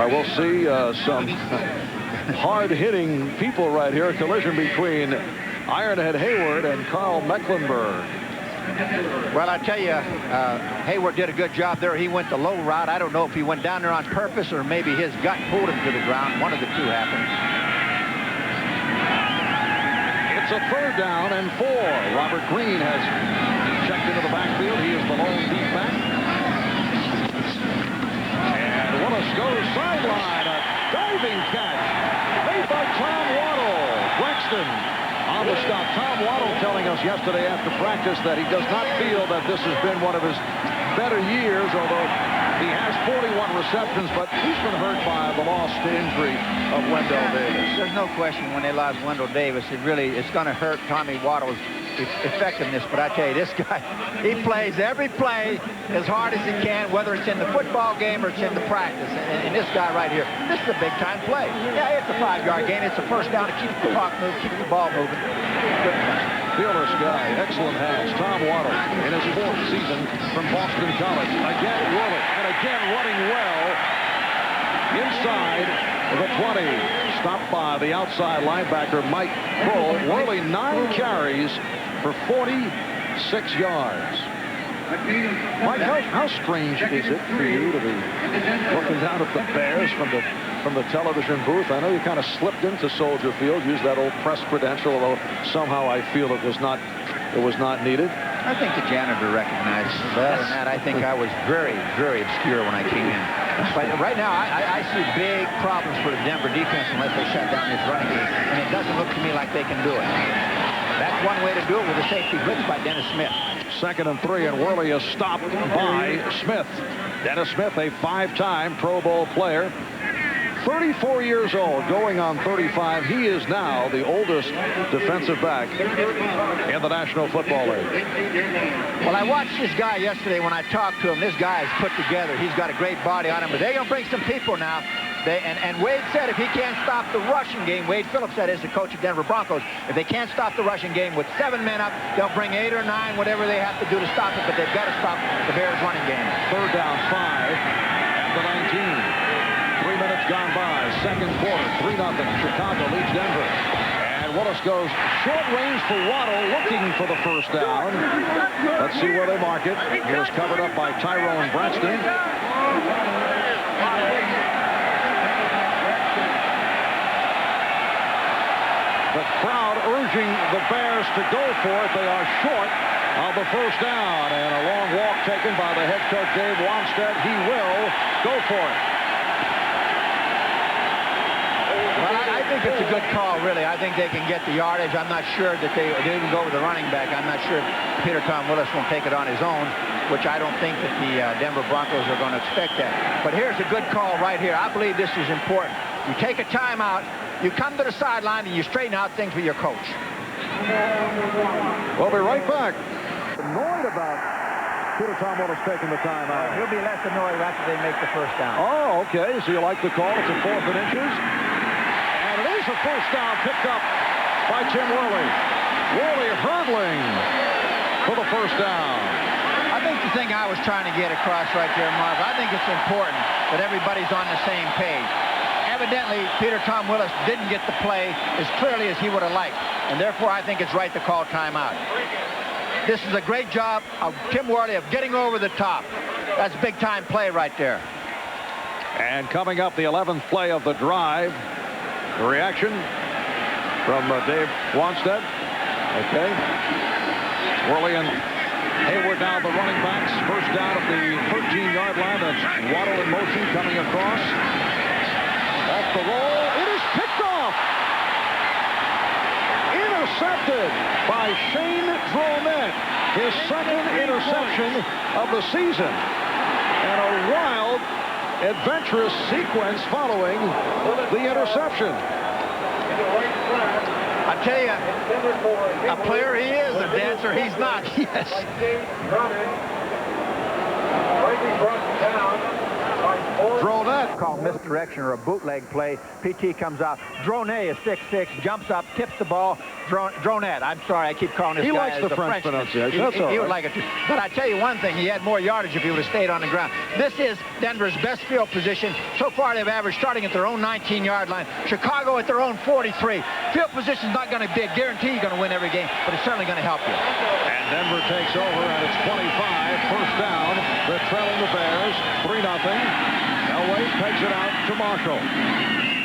Speaker 1: We'll see some hard-hitting people right here. A collision between Ironhead Hayward and Carl Mecklenburg.
Speaker 2: Well, I tell you, Hayward did a good job there. He went the low route. I don't know if he went down there on purpose or maybe his gut pulled him to the ground. One of the two happened.
Speaker 1: It's a 3rd down and 4. Robert Green has checked into the backfield. He is the lone deep back. And Willis goes sideline. A diving catch made by Tom Waddle. Braxton on the stop. Tom Waddle telling us yesterday after practice that he does not feel that this has been one of his better years, although he has 41 receptions, but he's been hurt by the loss to injury of Wendell Davis.
Speaker 2: There's no question when they lost Wendell Davis, it's going to hurt Tommy Waddle's effectiveness. But I tell you, this guy, he plays every play as hard as he can, whether it's in the football game or it's in the practice. And this guy right here, this is a big-time play. Yeah, it's a 5-yard gain. It's a first down to keep the clock moving, keep the ball moving. Good play.
Speaker 1: Fearless guy, excellent hands. Tom Waddle in his 4th season from Boston College. Again whirling and again running well inside the 20. Stopped by the outside linebacker Mike Bull. Worley 9 carries for 46 yards. Mike, how strange is it for you to be looking down at the Bears from the television booth? I know you kind of slipped into Soldier Field, used that old press credential, although somehow I feel it was not needed.
Speaker 2: I think the janitor recognized me. But other than that, I think I was very, very obscure when I came in. But right now, I see big problems for the Denver defense unless they shut down this running game, and it doesn't look to me like they can do it. That's one way to do it with a safety blitz by Dennis Smith.
Speaker 1: 2nd and 3, and Worley is stopped by Smith. Dennis Smith, a 5-time Pro Bowl player. 34 years old, going on 35. He is now the oldest defensive back in the National Football League.
Speaker 2: Well, I watched this guy yesterday when I talked to him. This guy is put together. He's got a great body on him, but they're going to bring some people now. And Wade said if he can't stop the rushing game, Wade Phillips, that is the coach of Denver Broncos, if they can't stop the rushing game with 7 men up, they'll bring 8 or 9, whatever they have to do to stop it, but they've got to stop the Bears running game.
Speaker 1: 3rd down, 5 at the 19. 3 minutes gone by, 2nd quarter, 3-0. Chicago leads Denver. And Willis goes short range for Waddle, looking for the 1st down. Let's see where they mark it. He was covered up by Tyrone Braxton. The crowd urging the Bears to go for it. They are short of the 1st down. And a long walk taken by the head coach, Dave Wanstead. He will go for it.
Speaker 2: Well, I think it's a good call, really. I think they can get the yardage. I'm not sure that they even go with the running back. I'm not sure Peter Tom Willis won't take it on his own, which I don't think that the Denver Broncos are going to expect that. But here's a good call right here. I believe this is important. You take a timeout. You come to the sideline and you straighten out things with your coach.
Speaker 1: We'll be right back. Annoyed about Peter Tom Willis taking the timeout.
Speaker 2: He'll be less annoyed after they make the 1st down.
Speaker 1: Oh, okay. So you like the call? It's a 4th and inches. And it is a 1st down picked up by Tim Worley. Worley hurdling for the 1st down.
Speaker 2: I think the thing I was trying to get across right there, Marv, I think it's important that everybody's on the same page. Evidently, Peter Tom Willis didn't get the play as clearly as he would have liked, and therefore I think it's right to call timeout. This is a great job of Tim Worley of getting over the top. That's big-time play right there.
Speaker 1: And coming up, the 11th play of the drive. The reaction from Dave Wanstead. Okay. Worley and Hayward now the running backs. 1st down at the 13-yard line. That's Waddle in motion coming across. Off the roll. It is picked off. Intercepted by Shane Dromette. His 2nd interception of the season. And a wild, adventurous sequence following the interception.
Speaker 2: I tell you, a player he is, a dancer he's not. Yes.
Speaker 1: Dronette.
Speaker 2: Called misdirection or a bootleg play. PT comes out. Dronette is 6'6", jumps up, tips the ball. Dronette. I'm sorry, I keep calling this
Speaker 1: He
Speaker 2: guy
Speaker 1: likes
Speaker 2: as
Speaker 1: the French pronunciation. That's all
Speaker 2: he would
Speaker 1: right.
Speaker 2: like it too. But I tell you one thing, he had more yardage if he would have stayed on the ground. This is Denver's best field position. So far, they've averaged starting at their own 19-yard line. Chicago at their own 43. Field position's not going to be a guarantee you're going to win every game, but it's certainly going to help you.
Speaker 1: And Denver takes over at its 25. First down. They're trailing the Bears 3-0. Elway pegs it out to Marshall.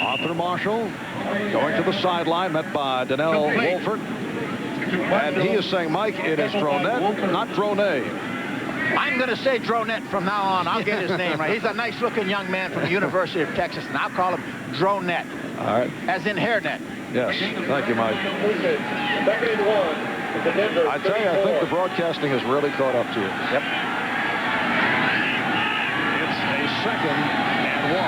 Speaker 1: Arthur Marshall going to the sideline, met by Donnell Wolford. And he is saying, Mike, it is Dronette, not Dronette.
Speaker 2: I'm going to say Dronette from now on. I'll get his name right. He's a nice-looking young man from the University of Texas, and I'll call him Dronette.
Speaker 1: All right.
Speaker 2: As in hairnet.
Speaker 1: Yes. Thank you, Mike. I tell you, I think the broadcasting has really caught up to you.
Speaker 2: Yep.
Speaker 1: It's a 2nd and 1.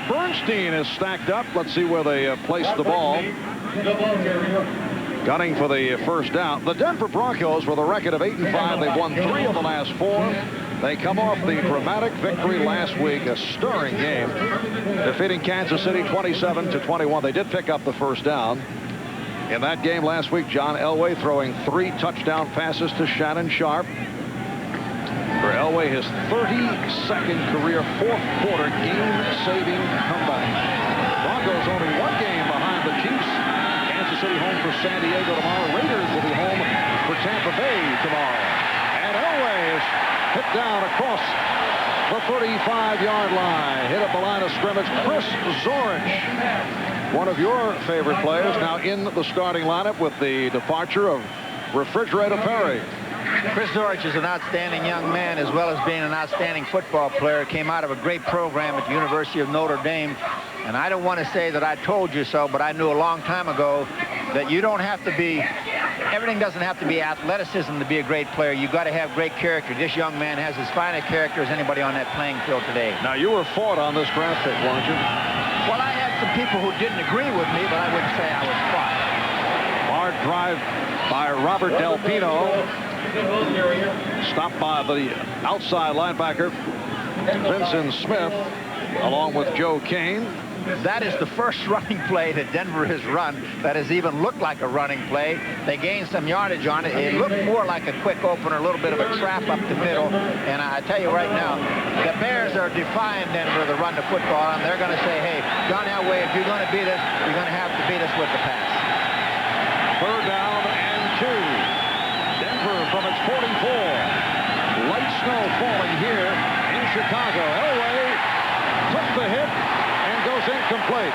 Speaker 1: Bernstein is stacked up. Let's see where they place the ball. Gunning for the first down. The Denver Broncos with a record of 8-5. They've won 3 of the last 4. They come off the dramatic victory last week, a stirring game, defeating Kansas City 27-21. They did pick up the first down. In that game last week, John Elway throwing 3 touchdown passes to Shannon Sharp. For Elway, his 32nd career fourth-quarter game-saving comeback. Broncos only 1 game behind the Chiefs. Kansas City home for San Diego tomorrow. Raiders will be home for Tampa Bay tomorrow. And Elway is hit down across the 35-yard line. Hit at the line of scrimmage. Chris Zorich, one of your favorite players, now in the starting lineup with the departure of Refrigerator Perry.
Speaker 2: Chris Zorich is an outstanding young man, as well as being an outstanding football player. Came out of a great program at the University of Notre Dame. And I don't want to say that I told you so, but I knew a long time ago that you don't have to be, everything doesn't have to be athleticism to be a great player. You got to have great character. This young man has as fine a character as anybody on that playing field today.
Speaker 1: Now, you were fought on this draft pick, weren't you?
Speaker 2: Well, I had some people who didn't agree with me, but I wouldn't say I was fought.
Speaker 1: Hard drive by Robert Del Pino. Stopped by the outside linebacker, Vincent Smith, along with Joe Kane.
Speaker 2: That is the first running play that Denver has run that has even looked like a running play. They gained some yardage on it. It looked more like a quick opener, a little bit of a trap up the middle. And I tell you right now, the Bears are defying Denver to run the football, and they're going to say, hey, John Elway, if you're going to beat us, you're going to have to beat us with the pass.
Speaker 1: 3rd down and 2. From its 44. Light snow falling here in Chicago. Elway took the hit and goes incomplete.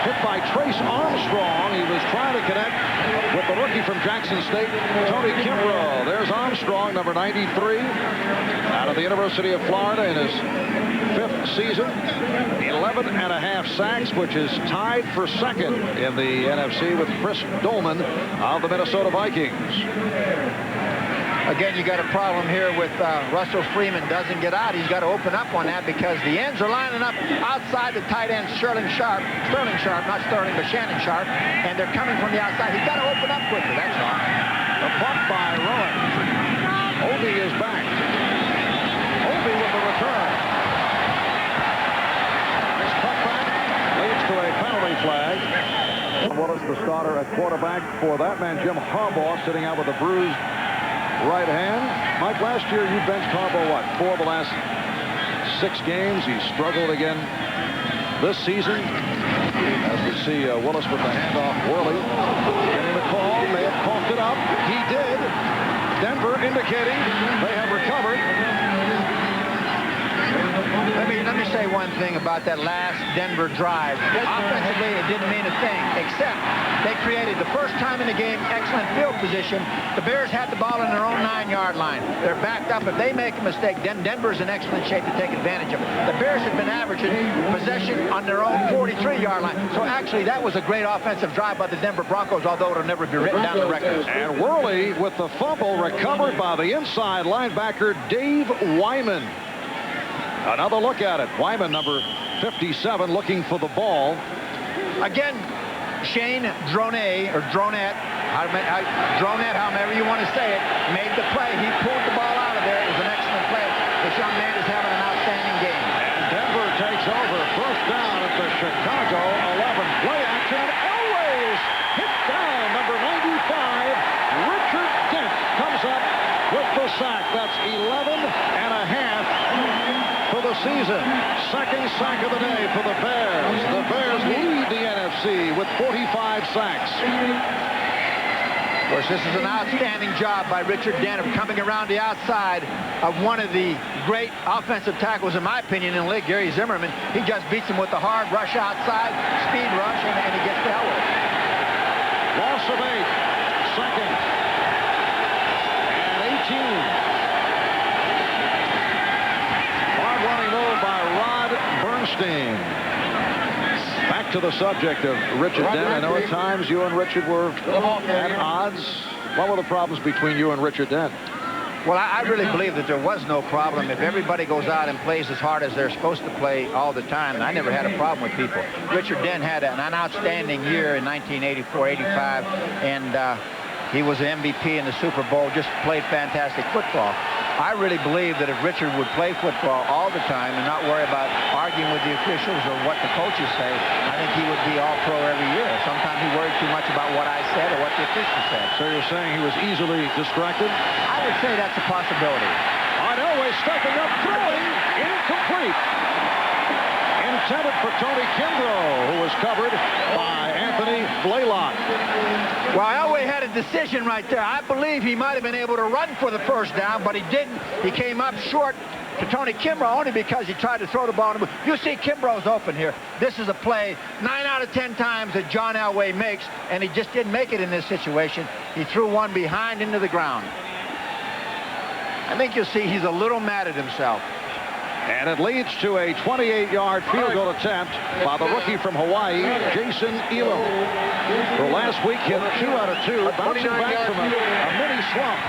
Speaker 1: Hit by Trace Armstrong. He was trying to connect with the rookie from Jackson State, Tony Kimbrough. There's Armstrong, number 93, out of the University of Florida in his 5th season. 11.5 sacks, which is tied for 2nd in the NFC with Chris Dolman of the Minnesota Vikings.
Speaker 2: Again, you got a problem here with Russell Freeman doesn't get out. He's got to open up on that because the ends are lining up outside the tight end, Sterling Sharp, not Sterling, but Shannon Sharp, and they're coming from the outside. He's got to open up quickly, that's all.
Speaker 1: The punt by Rowan. Obi is back. Obi with the return. This cutback leads to a penalty flag. Willis, the starter at quarterback for that man, Jim Harbaugh, sitting out with a bruised right hand. Mike, last year you benched Harbaugh, what, 4 of the last 6 games? He struggled again this season. As we see Willis with the handoff, Worley getting the call. May have coughed it up. He did. Denver indicating they have recovered.
Speaker 2: Let me say one thing about that last Denver drive. Offensively, it didn't mean a thing, except they created, the first time in the game, excellent field position. The Bears had the ball in their own 9-yard line. They're backed up. If they make a mistake, then Denver's in excellent shape to take advantage of it. The Bears had been averaging possession on their own 43-yard line. So actually, that was a great offensive drive by the Denver Broncos, although it'll never be written down in the records.
Speaker 1: And Worley with the fumble recovered by the inside linebacker, Dave Wyman. Another look at it. Wyman, number 57, looking for the ball.
Speaker 2: Again, Shane Dronette Dronette, however you want to say it, made the play. He pulled the ball out of there. It was an excellent play. This young man is having an outstanding game.
Speaker 1: And Denver takes over. First down at the Chicago 11. Play action. Elway's hit down. Number 95, Richard Dent comes up with the sack. That's 11 and a half for the season. Second sack of the day for the Bears. The Bears lead the NFC with 45 sacks.
Speaker 2: Of course, this is an outstanding job by Richard Dent of coming around the outside of one of the great offensive tackles, in my opinion, in the league, Gary Zimmerman. He just beats him with the hard rush outside, speed rush, and he gets the Elway.
Speaker 1: Loss of 8. Second. And 18. Hard running move by Rod Bernstein. Back to the subject of Richard Dent. I know at times you and Richard were at odds. What were the problems between you and Richard Dent?
Speaker 2: Well, I really believe that there was no problem. If everybody goes out and plays as hard as they're supposed to play all the time, I never had a problem with people. Richard Dent had an outstanding year in 1984-85, and he was an MVP in the Super Bowl, just played fantastic football. I really believe that if Richard would play football all the time and not worry about arguing with the officials or what the coaches say, I think he would be all-pro every year. Sometimes he worried too much about what I said or what the officials said.
Speaker 1: So you're saying he was easily distracted?
Speaker 2: I would say that's a possibility.
Speaker 1: Elway stepping up, throwing, incomplete. Intended for Tony Kimbrough, who was covered by Anthony Blaylock.
Speaker 2: Well, Elway had a decision right there. I believe he might have been able to run for the first down, but he didn't. He came up short to Tony Kimbrough only because he tried to throw the ball. You see Kimbrough's open here. This is a play 9 out of 10 times that John Elway makes, and he just didn't make it in this situation. He threw one behind into the ground. I think you'll see he's a little mad at himself.
Speaker 1: And it leads to a 28-yard field goal attempt by the rookie from Hawaii, Jason Elam, who last week hit 2 out of 2, bouncing back from a mini slump.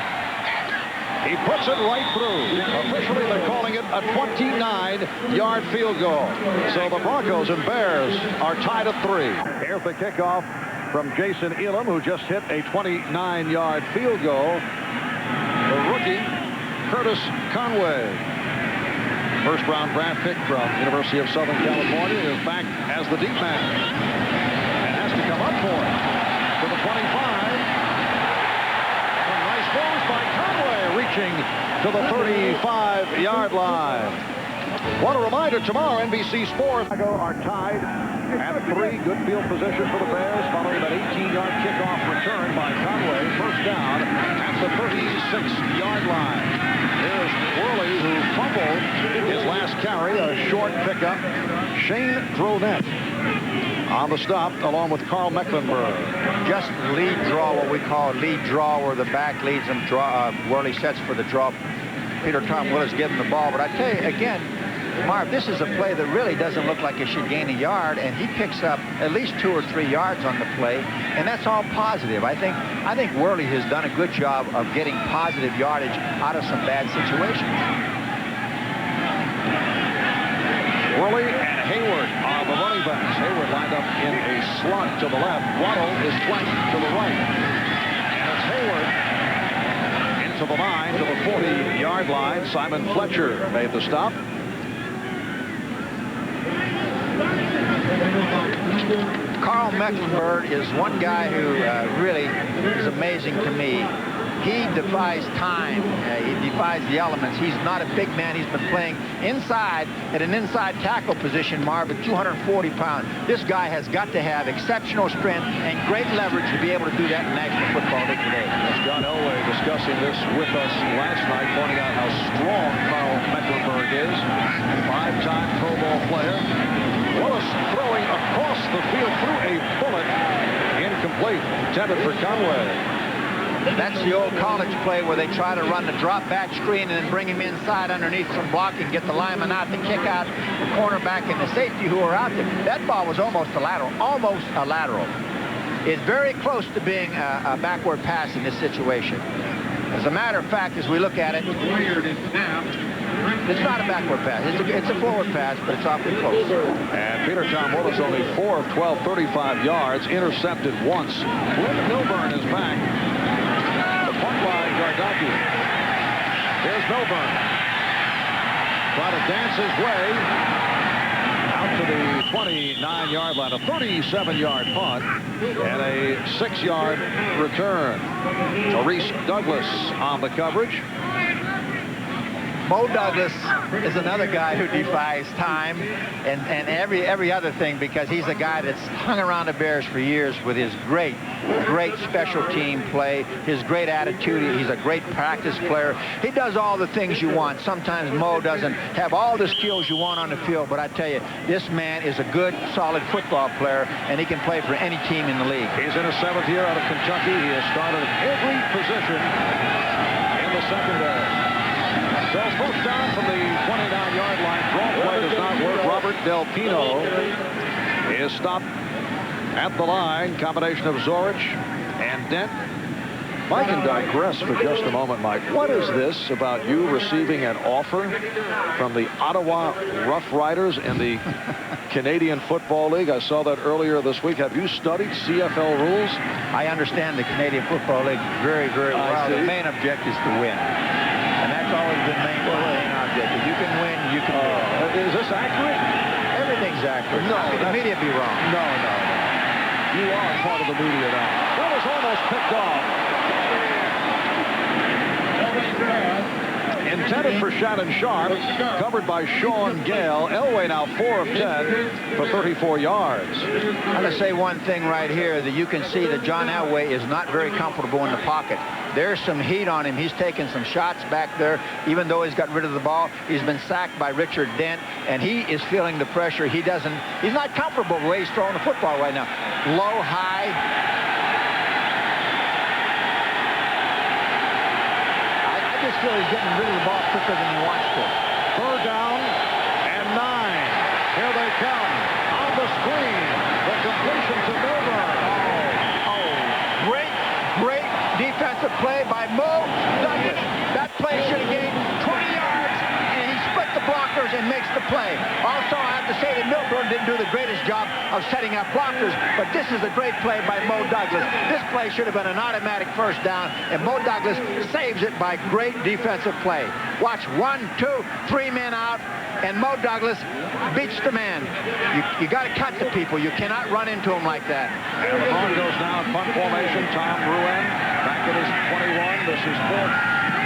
Speaker 1: He puts it right through. Officially, they're calling it a 29-yard field goal. So the Broncos and Bears are tied at 3. Here's the kickoff from Jason Elam, who just hit a 29-yard field goal. The rookie, Curtis Conway. First-round draft pick from University of Southern California, in fact, as the deep man. And has to come up for it. To the 25. Some nice moves by Conway, reaching to the 35-yard line. What a reminder, tomorrow, NBC Sports are tied at 3. Good field position for the Bears, following that 18-yard kickoff return by Conway. First down at the 36-yard line. Here's Worley, who fumbled his last carry, a short pickup. Shane Dronette on the stop, along with Carl Mecklenburg.
Speaker 2: Just lead draw, what we call lead draw, where the back leads them. Worley sets for the draw. Peter Tom Willis gives him the ball. But I tell you, again, Marv, this is a play that really doesn't look like it should gain a yard, and he picks up at least 2 or 3 yards on the play, and that's all positive. I think Worley has done a good job of getting positive yardage out of some bad situations.
Speaker 1: Worley and Hayward are the running backs. Hayward lined up in a slot to the left. Waddle is flanked to the right. And it's Hayward into the line to the 40-yard line. Simon Fletcher made the stop.
Speaker 2: Carl Mecklenburg is one guy who really is amazing to me. He defies time. He defies the elements. He's not a big man. He's been playing inside at an inside tackle position, Marv, at 240 pounds. This guy has got to have exceptional strength and great leverage to be able to do that in National Football League today.
Speaker 1: As John Elway discussing this with us last night, pointing out how strong Carl Mecklenburg is. 5-time Pro Bowl player. Willis throwing across the field through a bullet. Incomplete. Intended for Conway.
Speaker 2: That's the old college play where they try to run the drop back screen and then bring him inside underneath some blocking, get the lineman out to kick out the cornerback and the safety who are out there. That ball was almost a lateral. Almost a lateral. It's very close to being a backward pass in this situation. As a matter of fact, as we look at it, It's not a backward pass. It's a forward pass, but it's awfully close.
Speaker 1: And Peter Tom Willis only 4 of 12, 35 yards, intercepted once. Flynn Milburn is back. The punt by Gardocki. Here's Milburn. Try to dance his way out to the 29-yard line. A 37-yard punt and a 6-yard return. Maurice Douglas on the coverage.
Speaker 2: Mo Douglas is another guy who defies time and every other thing, because he's a guy that's hung around the Bears for years with his great special team play, his great attitude. He's a great practice player. He does all the things you want. Sometimes Mo doesn't have all the skills you want on the field, but I tell you, this man is a good, solid football player, and he can play for any team in the league.
Speaker 1: He's in his 7th year out of Kentucky. He has started every position in the secondary. So first down from the 29-yard line. Draw play does not work. Robert Del Pino is stopped at the line. Combination of Zorich and Dent. If I can digress for just a moment, Mike, what is this about you receiving an offer from the Ottawa Rough Riders in the Canadian Football League? I saw that earlier this week. Have you studied CFL rules?
Speaker 2: I understand the Canadian Football League very, very well. The main objective is to win. And that's always been the main object. If you can win, you can win.
Speaker 1: Is this accurate?
Speaker 2: Everything's accurate.
Speaker 1: No,
Speaker 2: the media be wrong.
Speaker 1: No. You are part of the media now. That was almost picked off. Intended for Shannon Sharp, covered by Sean Gale. Elway now 4 of 10 for 34 yards.
Speaker 2: I'm going to say one thing right here, that you can see that John Elway is not very comfortable in the pocket. There's some heat on him. He's taking some shots back there. Even though he's got rid of the ball, he's been sacked by Richard Dent, and he is feeling the pressure. He's not comfortable the way he's throwing the football right now. Low, high. I just feel he's getting rid of the ball quicker than he wants to.
Speaker 1: 3rd down and 9. Here they come. On the screen. The completion to Milburn.
Speaker 2: Great defensive play by Mo Douglas. That play should have gained 20 yards, and he split the blockers and makes the play. Also, I have to say that Milburn didn't do the greatest job of setting up blockers, but this is a great play by Mo Douglas. This play should have been an automatic first down, and Mo Douglas saves it by great defensive play. Watch, 1, 2, 3 men out, and Mo Douglas beats the man. You got to cut the people. You cannot run into them like that.
Speaker 1: And the Broncos now in punt formation. Tom Bruen back at his 21. This is 4th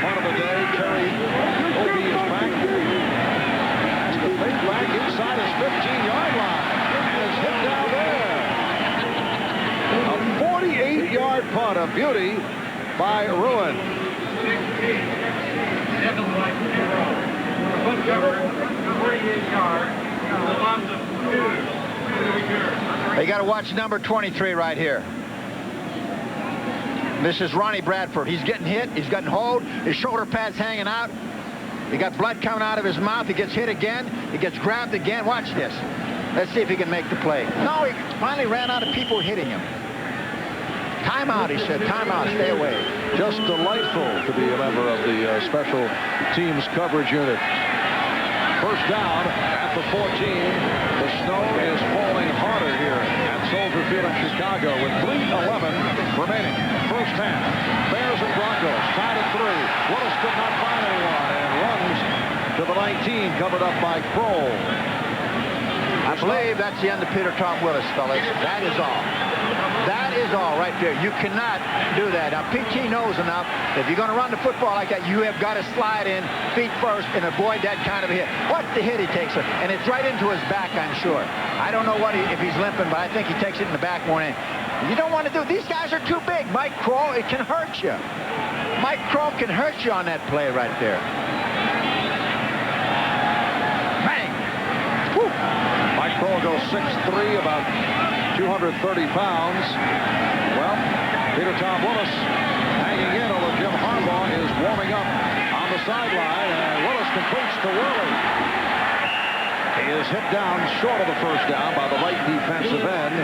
Speaker 1: punt of the day. Terry Obie is back. Has to fade back inside his 15-yard line. And is hit down there. A 48-yard punt. A beauty by Ruin.
Speaker 14: Punt cover, 48 yards, a loss of 2.
Speaker 2: You got to watch number 23 right here. This is Ronnie Bradford. He's getting hit. He's getting hold. His shoulder pad's hanging out. He got blood coming out of his mouth. He gets hit again. He gets grabbed again. Watch this. Let's see if he can make the play. No, he finally ran out of people hitting him. Timeout, he said. Timeout. Stay away.
Speaker 1: Just delightful to be a member of the special teams coverage unit. First down at the 14. The snow is falling harder here at Soldier Field in Chicago with 3:11 remaining. First half. Bears and Broncos tied at 3. Willis could not find anyone and runs to the 19, covered up by Kroll.
Speaker 2: I believe that's the end of Peter Tom Willis, fellas. That is all. That is all right there. You cannot do that. Now, PT knows enough. If you're going to run the football like that, you have got to slide in feet first and avoid that kind of a hit. What's the hit he takes? And it's right into his back, I'm sure. I don't know if he's limping, but I think he takes it in the back more than you don't want to do. These guys are too big. Mike Kroll, it can hurt you. Mike Kroll can hurt you on that play right there. Bang! Woo.
Speaker 1: Mike Kroll goes 6'3", about 230 pounds. Well, Peter Tom Willis hanging in, although Jim Harbaugh is warming up on the sideline, and Willis completes to Worley. is hit down short of the first down by the right defensive end.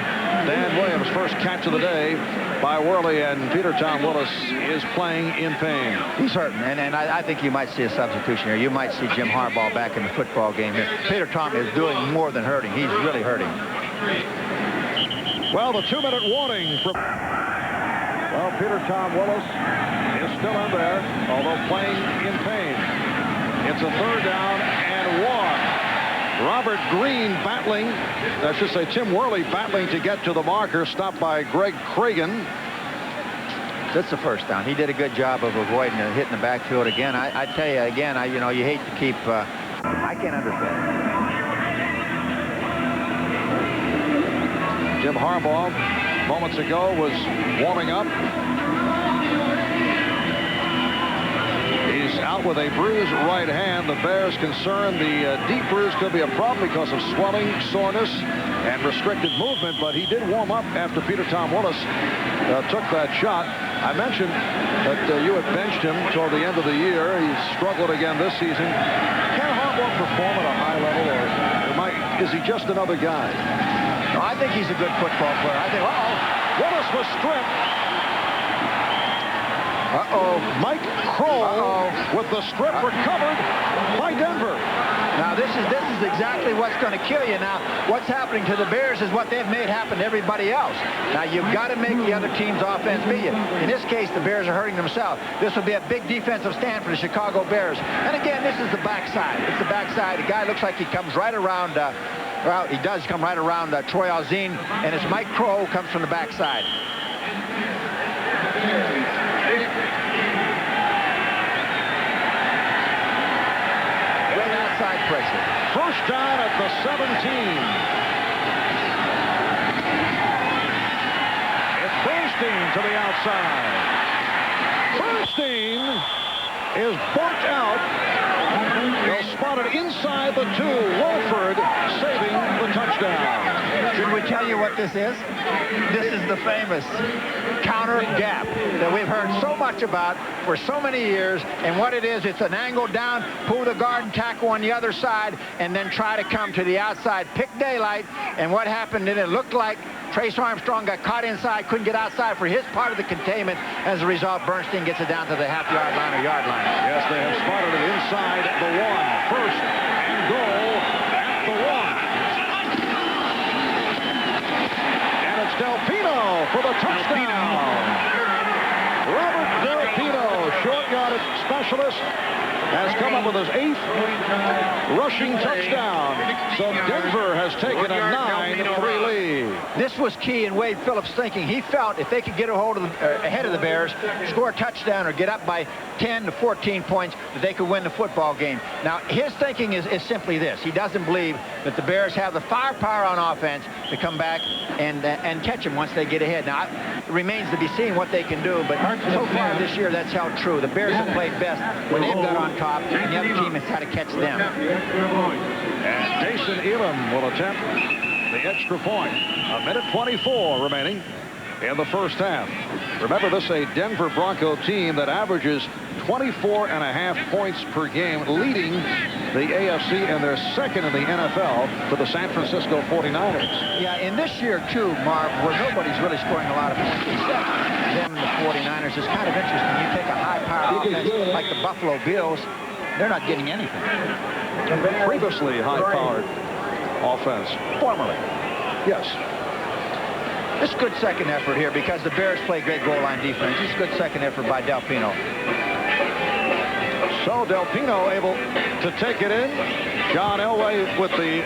Speaker 1: Dan Williams, first catch of the day by Worley, and Peter Tom Willis is playing in pain.
Speaker 2: He's hurting, and I think you might see a substitution here. You might see Jim Harbaugh back in the football game here. Peter Tom is doing more than hurting. He's really hurting.
Speaker 1: Well, the 2-minute warning from... Well, Peter Tom Willis is still in there, although playing in pain. It's a 3rd down and 1. Robert Green battling, I should say Tim Worley battling to get to the marker, stopped by Greg Cragen.
Speaker 2: That's the first down. He did a good job of avoiding hitting the backfield again. I tell you again, you know, you hate to keep. I can't understand.
Speaker 1: Jim Harbaugh moments ago was warming up. He's out with a bruised right hand. The Bears concerned the deep bruise could be a problem because of swelling, soreness, and restricted movement, but he did warm up after Peter Tom Willis took that shot. I mentioned that you had benched him toward the end of the year. He struggled again this season. Can Harbaugh perform at a high level, or is he just another guy?
Speaker 2: No, I think he's a good football player. I think,
Speaker 1: Willis was stripped. Mike Kroll with the strip recovered by Denver.
Speaker 2: Now this is exactly what's going to kill you. Now what's happening to the Bears is what they've made happen to everybody else. Now you've got to make the other team's offense beat you. In this case, the Bears are hurting themselves. This will be a big defensive stand for the Chicago Bears. And again, this is the backside. It's the backside. The guy looks like he comes right around. Well, he does come right around Troy Alzine, and it's Mike Crow who comes from the backside. Great outside pressure.
Speaker 1: First down at the 17. It's Bernstein to the outside. Bernstein is bumped out. They'll spot it inside the 2. Wolford saving the touchdown.
Speaker 2: Should we tell you what this is? This is the famous counter gap that we've heard so much about for so many years. And what it is, it's an angle down, pull the guard and tackle on the other side, and then try to come to the outside, pick daylight. And what happened, and it looked like Trace Armstrong got caught inside, couldn't get outside for his part of the containment. As a result, Bernstein gets it down to the half-yard line or yard line.
Speaker 1: Yes, they have spotted it inside the 1. First and goal at the 1. And it's Del Pino for the touchdown. Robert Del Pino, short yardage specialist, has come up with his 8th rushing touchdown. So Denver has taken a 9-3 lead.
Speaker 2: This was key in Wade Phillips' thinking. He felt if they could get a hold of ahead of the Bears, score a touchdown or get up by 10 to 14 points, that they could win the football game. Now, his thinking is simply this. He doesn't believe that the Bears have the firepower on offense to come back and catch them once they get ahead. Now, it remains to be seen what they can do, but so far this year, that's held true. The Bears have played best when they've got on top, and the other team has had to catch them.
Speaker 1: And Jason Elam will attempt the extra point. 1:24 remaining in the first half. Remember, this is a Denver Bronco team that averages 24.5 points per game, leading the AFC, and they're second in the NFL to the San Francisco 49ers.
Speaker 2: Yeah, in this year, too, Marv, where nobody's really scoring a lot of points except them, the 49ers, is kind of interesting. You take a high-power offense like the Buffalo Bills, they're not getting anything.
Speaker 1: Previously high-powered offense.
Speaker 2: Formerly.
Speaker 1: Yes.
Speaker 2: This is good second effort here because the Bears play great goal line defense. This is good second effort by Del Pino.
Speaker 1: So Del Pino able to take it in. John Elway with the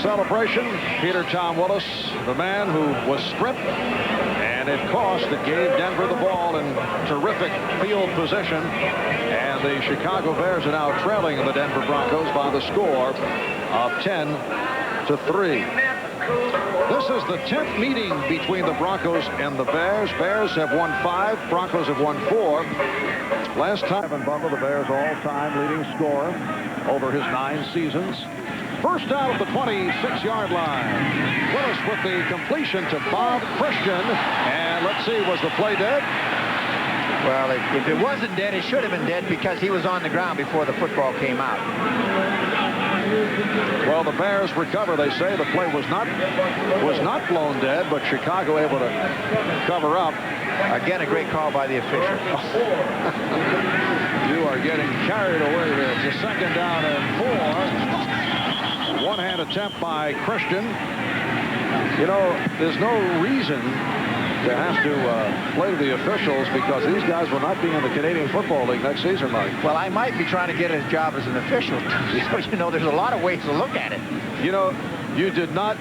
Speaker 1: celebration. Peter Tom Willis, the man who was stripped, and it cost. It gave Denver the ball in terrific field position. And the Chicago Bears are now trailing the Denver Broncos by the score of 10-3. This is the 10th meeting between the Broncos and the Bears. Bears have won 5. Broncos have won 4. Last time, Evan Butler, the Bears' all-time leading scorer over his 9 seasons. First down at the 26-yard line. Willis with the completion to Bob Christian. And let's see, was the play dead?
Speaker 2: Well, if it wasn't dead, it should have been dead because he was on the ground before the football came out.
Speaker 1: Well, the Bears recover. They say the play was not blown dead, but Chicago able to cover up.
Speaker 2: Again, a great call by the official.
Speaker 1: You are getting carried away here. It's a 2nd down and 4. One-hand attempt by Christian. You know, there's no reason to have to play to the officials because these guys will not be in the Canadian Football League next season, Mike.
Speaker 2: Well, I might be trying to get his job as an official. So, you know, there's a lot of ways to look at it.
Speaker 1: You know, you did not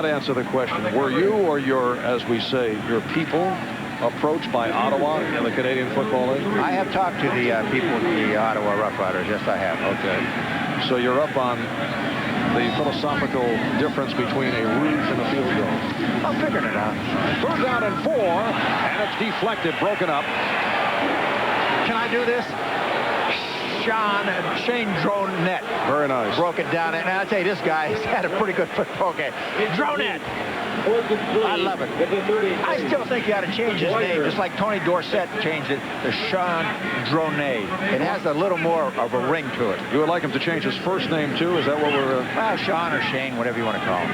Speaker 1: answer the question. Were you or your, as we say, your people approached by Ottawa in the Canadian Football League?
Speaker 2: I have talked to the people at the Ottawa Rough Riders. Yes, I have.
Speaker 1: Okay. So you're up on the philosophical difference between a rouge and a field goal.
Speaker 2: I'm figuring it out.
Speaker 1: 3rd down and 4, and it's deflected, broken up.
Speaker 2: Can I do this? Shane Dronette.
Speaker 1: Very nice.
Speaker 2: Broke it down, and I'll tell you, this guy has had a pretty good football game. Dronette. I love it. I still think you ought to change his name, just like Tony Dorsett changed it to Sean Dronette. It has a little more of a ring to it.
Speaker 1: You would like him to change his first name, too? Is that what we're...
Speaker 2: Well, Sean or Shane, whatever you want to call him.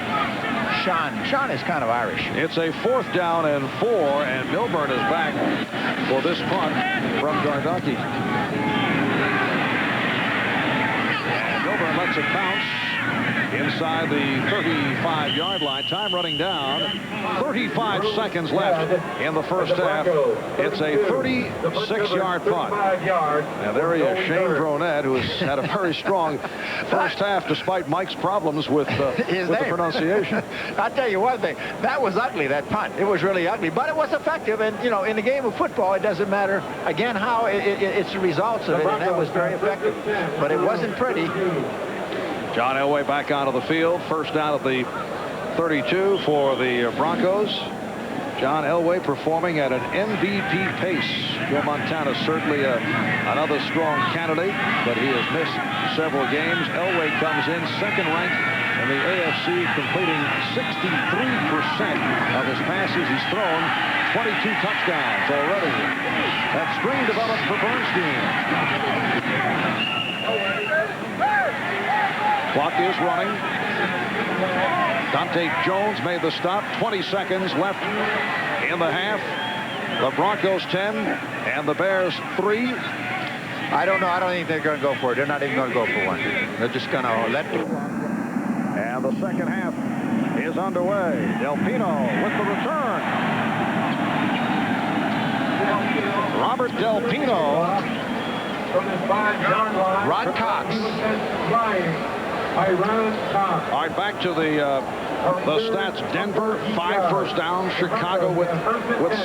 Speaker 2: Sean is kind of Irish.
Speaker 1: It's a 4th down and 4, and Milburn is back for this punt from Gardocki. And Milburn lets it bounce inside the 35-yard line. Time running down. 35 seconds left in the first half. It's a 36-yard punt. And there he is, Shane Dronette, who has had a very strong first half despite Mike's problems with the pronunciation.
Speaker 2: I'll tell you one thing. That was ugly, that punt. It was really ugly, but it was effective. And, you know, in the game of football, it doesn't matter, again, how it's the results of it, and that was very effective. But it wasn't pretty.
Speaker 1: John Elway back onto the field. First down at the 32 for the Broncos. John Elway performing at an MVP pace. Joe Montana certainly another strong candidate, but he has missed several games. Elway comes in 2nd ranked in the AFC, completing 63% of his passes. He's thrown 22 touchdowns already. That screen developed for Bernstein. Clock is running. Dante Jones made the stop. 20 seconds left in the half. The Broncos 10 and the Bears 3.
Speaker 2: I don't know. I don't think they're going to go for it. They're not even going to go for one. They're just going to let the...
Speaker 1: And the second half is underway. Del Pino with the return. Robert Del Pino.
Speaker 2: Ron Cox.
Speaker 1: All right, back to the stats. Denver, 5 first downs. Chicago with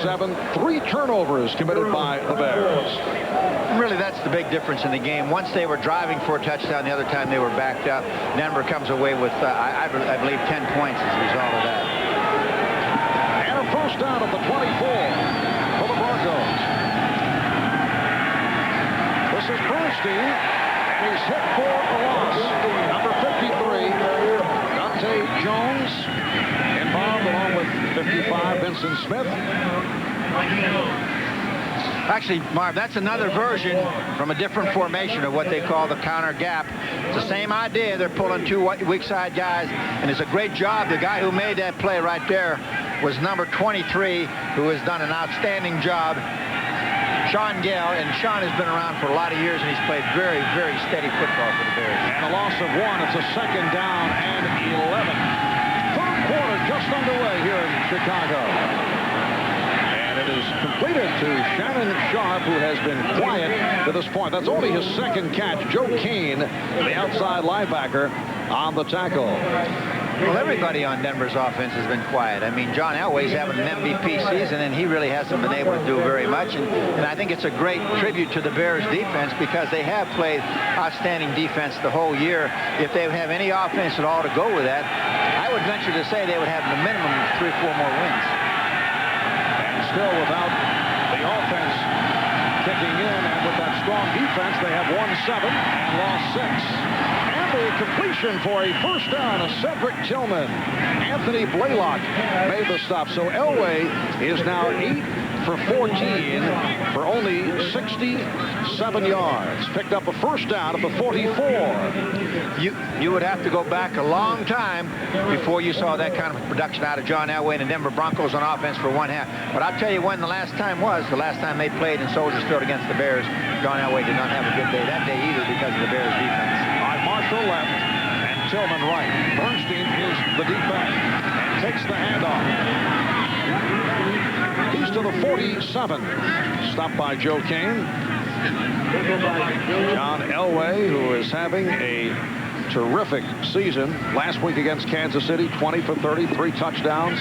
Speaker 1: 7. 3 turnovers committed by the Bears.
Speaker 2: Really, that's the big difference in the game. Once they were driving for a touchdown, the other time they were backed up. Denver comes away with, I believe, 10 points as a result of that.
Speaker 1: And a first down at the 24 for the Broncos. This is Bernstein. He's hit for a loss. Number 53, Dante Jones, involved along with 55, Vincent Smith.
Speaker 2: Actually, Marv, that's another version from a different formation of what they call the counter gap. It's the same idea. They're pulling 2 weak side guys, and it's a great job. The guy who made that play right there was number 23, who has done an outstanding job. Sean Gale, and Sean has been around for a lot of years, and he's played very, very steady football for the Bears.
Speaker 1: And a loss of 1. It's a 2nd down and 11. 3rd quarter just underway here in Chicago. And it is completed to Shannon Sharp, who has been quiet to this point. That's only his 2nd catch. Joe Kane, the outside linebacker, on the tackle.
Speaker 2: Well, everybody on Denver's offense has been quiet. I mean, John Elway's having an MVP season, and he really hasn't been able to do very much. And I think it's a great tribute to the Bears defense because they have played outstanding defense the whole year. If they have any offense at all to go with that, I would venture to say they would have the minimum of 3 or 4 more wins.
Speaker 1: And still without the offense kicking in, and with that strong defense, they have won 7 and lost 6. A completion for a first down of Cedric Tillman. Anthony Blaylock made the stop. So Elway is now 8 for 14 for only 67 yards. Picked up a first down at the 44.
Speaker 2: You would have to go back a long time before you saw that kind of production out of John Elway and the Denver Broncos on offense for one half. But I'll tell you when the last time was, the last time they played in Soldier Field against the Bears, John Elway did not have a good day that day either because of the Bears defense.
Speaker 1: All right, Marshall left and Tillman right. Bernstein is the defense and takes the handoff. He's to the 47. Stopped by Joe Kane. John Elway, who is having a terrific season. Last week against Kansas City, 20 for 30, 3 touchdowns.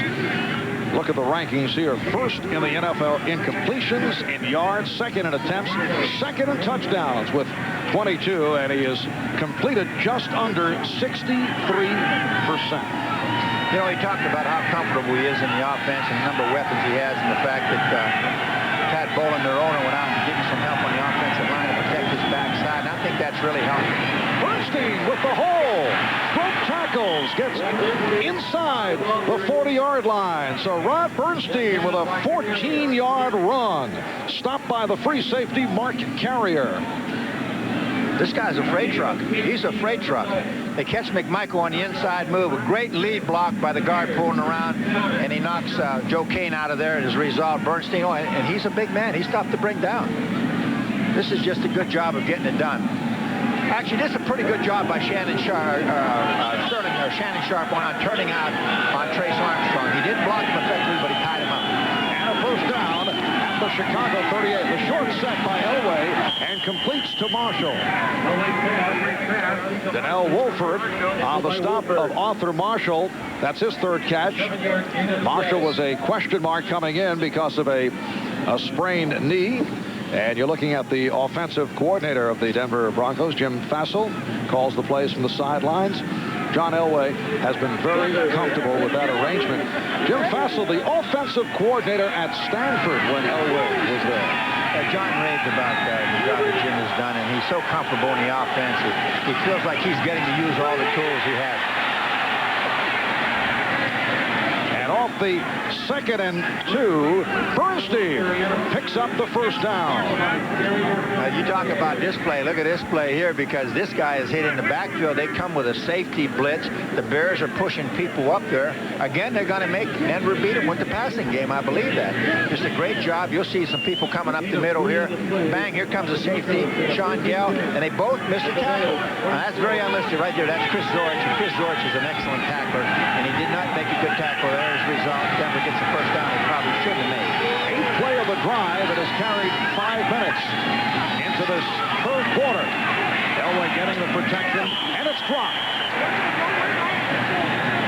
Speaker 1: Look at the rankings here. First in the NFL in completions, in yards, second in attempts, second in touchdowns with 22, and he has completed just under 63%.
Speaker 2: You know, he talked about how comfortable he is in the offense and the number of weapons he has, and the fact that Pat Bowlen, their owner, went out and gave him some help on the offensive line to protect his backside, and I think that's really helped.
Speaker 1: Bernstein with the hole. Broke tackles. Gets inside the 40-yard line. So Rod Bernstein with a 14-yard run. Stopped by the free safety, Mark Carrier.
Speaker 2: This guy's a freight truck. He's a freight truck. They catch McMichael on the inside move. A great lead block by the guard pulling around, and he knocks Joe Kane out of there as a result. Bernstein, and he's a big man. He's tough to bring down. This is just a good job of getting it done. Actually, this is a pretty good job by Shannon Sharp, Shannon Sharp on turning out on Trace Armstrong. He didn't block him effectively, but he tied him up.
Speaker 1: And a first down at the Chicago 38. The short set by Elway and completes to Marshall. Donnell Wolford on the stop of Arthur Marshall. That's his third catch. Marshall was a question mark coming in because of a sprained knee. And you're looking at the offensive coordinator of the Denver Broncos, Jim Fassel, calls the plays from the sidelines. John Elway has been very comfortable with that arrangement. Jim Fassel, the offensive coordinator at Stanford when Elway was there.
Speaker 2: John raved about the job that Jim has done, and he's so comfortable in the offense. He feels like he's getting to use all the tools he has.
Speaker 1: And off the 2nd and 2, Bernstein picks up the first down.
Speaker 2: You talk about this play. Look at this play here, because this guy is hitting the backfield. They come with a safety blitz. The Bears are pushing people up there. Again, they're going to make Denver beat them with the passing game. I believe that. Just a great job. You'll see some people coming up the middle here. Bang, here comes a safety, Sean Gell, and they both missed a tackle. That's very unlisted right there. That's Chris Zorich, and Chris Zorich is an excellent tackler, and he did not make a good tackle there. As a result, Denver gets the first down they probably should have made.
Speaker 1: 8th play of the drive that has carried 5 minutes into this third quarter. Elway getting the protection, and it's dropped.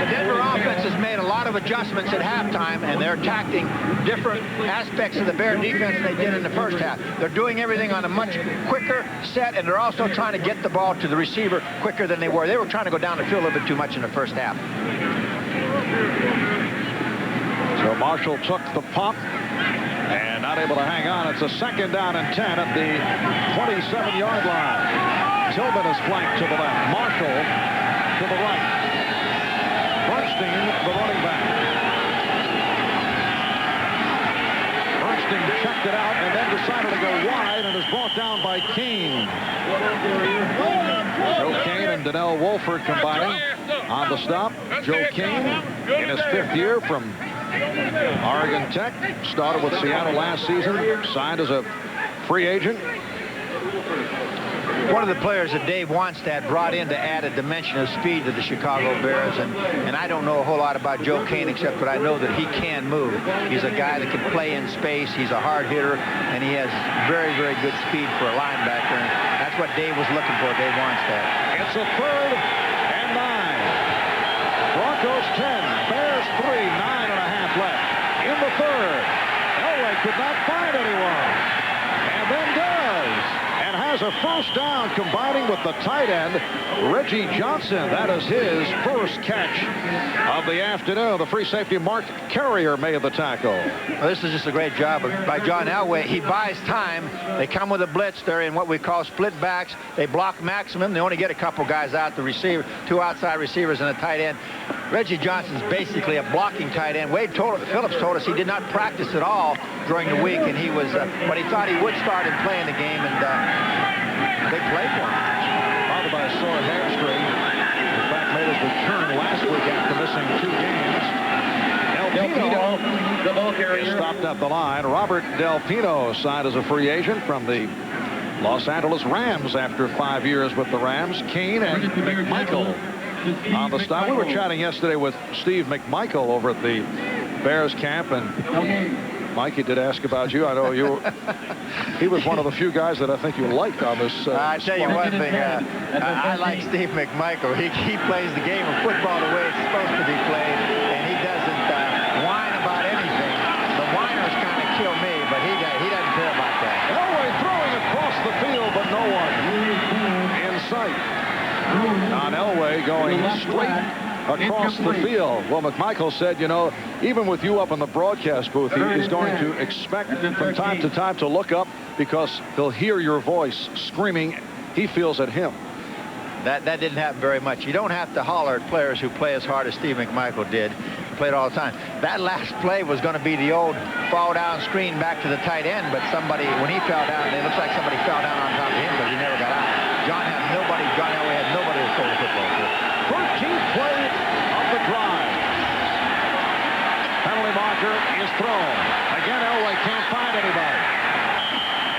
Speaker 2: The Denver offense has made a lot of adjustments at halftime, and they're attacking different aspects of the Bear defense than they did in the first half. They're doing everything on a much quicker set, and they're also trying to get the ball to the receiver quicker than they were. They were trying to go down the field a little bit too much in the first half.
Speaker 1: So Marshall took the pop and not able to hang on. It's a 2nd down and 10 at the 27-yard line. Tillman is flanked to the left. Marshall to the right. Bernstein, the running back. Bernstein checked it out and then decided to go wide and is brought down by Kane. Joe Kane and Donnell Wolford combining on the stop. Joe Kane in his 5th year from Oregon Tech, started with Seattle last season, signed as a free agent.
Speaker 2: One of the players that Dave Wannstedt brought in to add a dimension of speed to the Chicago Bears, and I don't know a whole lot about Joe Kane except that I know that he can move. He's a guy that can play in space. He's a hard hitter, and he has very, very good speed for a linebacker, and that's what Dave was looking for, Dave Wannstedt.
Speaker 1: It's a 3rd and 9. Broncos 10, Bears 3, 9.5 left. In the 3rd, Elway could not find anyone, and then does, and has a first down combining with the tight end, Reggie Johnson. That is his first catch of the afternoon. The free safety, Mark Carrier, made the tackle.
Speaker 2: Well, this is just a great job by John Elway. He buys time. They come with a blitz. They're in what we call split backs. They block maximum. They only get a couple guys out, the receiver, 2 outside receivers and a tight end. Reggie Johnson's basically a blocking tight end. Phillips told us he did not practice at all during the week, and he was, but he thought he would start and play in the game, and big play for him.
Speaker 1: Bothered by a sore hamstring. In fact, made his return last week after missing 2 games.
Speaker 14: Delpino, the ball carrier,
Speaker 1: is stopped at the line. Robert Delpino signed as a free agent from the Los Angeles Rams after 5 years with the Rams. Kane and McMichael on the stop. We were chatting yesterday with Steve McMichael over at the Bears camp, and Mikey did ask about you. I know he was one of the few guys that I think you liked on this.
Speaker 2: I tell you one thing, I like Steve McMichael. He plays the game of football the way it's supposed to be played, and he doesn't whine about anything. The whiners kind of kill me, but he doesn't care about that.
Speaker 1: Elway throwing across the field, but no one in sight. On Elway going straight across the field. Well, McMichael said, you know, even with you up in the broadcast booth, he is going to expect from time to time to look up because he'll hear your voice screaming. He feels at him.
Speaker 2: That didn't happen very much. You don't have to holler at players who play as hard as Steve McMichael did. He played all the time. That last play was going to be the old fall down screen back to the tight end, but somebody, when he fell down, it looks like somebody fell down on top of him because he never got out. John Elway had nobody to throw the football to.
Speaker 1: 13th play of the drive. Penalty marker is thrown. Again, Elway can't find anybody.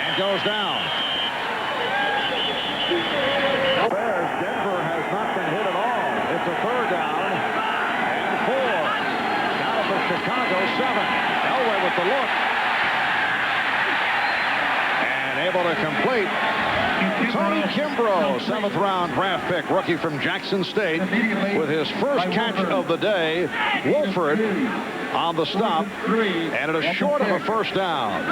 Speaker 1: And goes down. Bears, Denver has not been hit at all. It's a 3rd down and 4. Out of the Chicago 7. Elway with the look. And able to complete. Tony Kimbrough, 7th round draft pick, rookie from Jackson State, with his first catch of the day. Wolford on the stop, and it is short of a 1st down.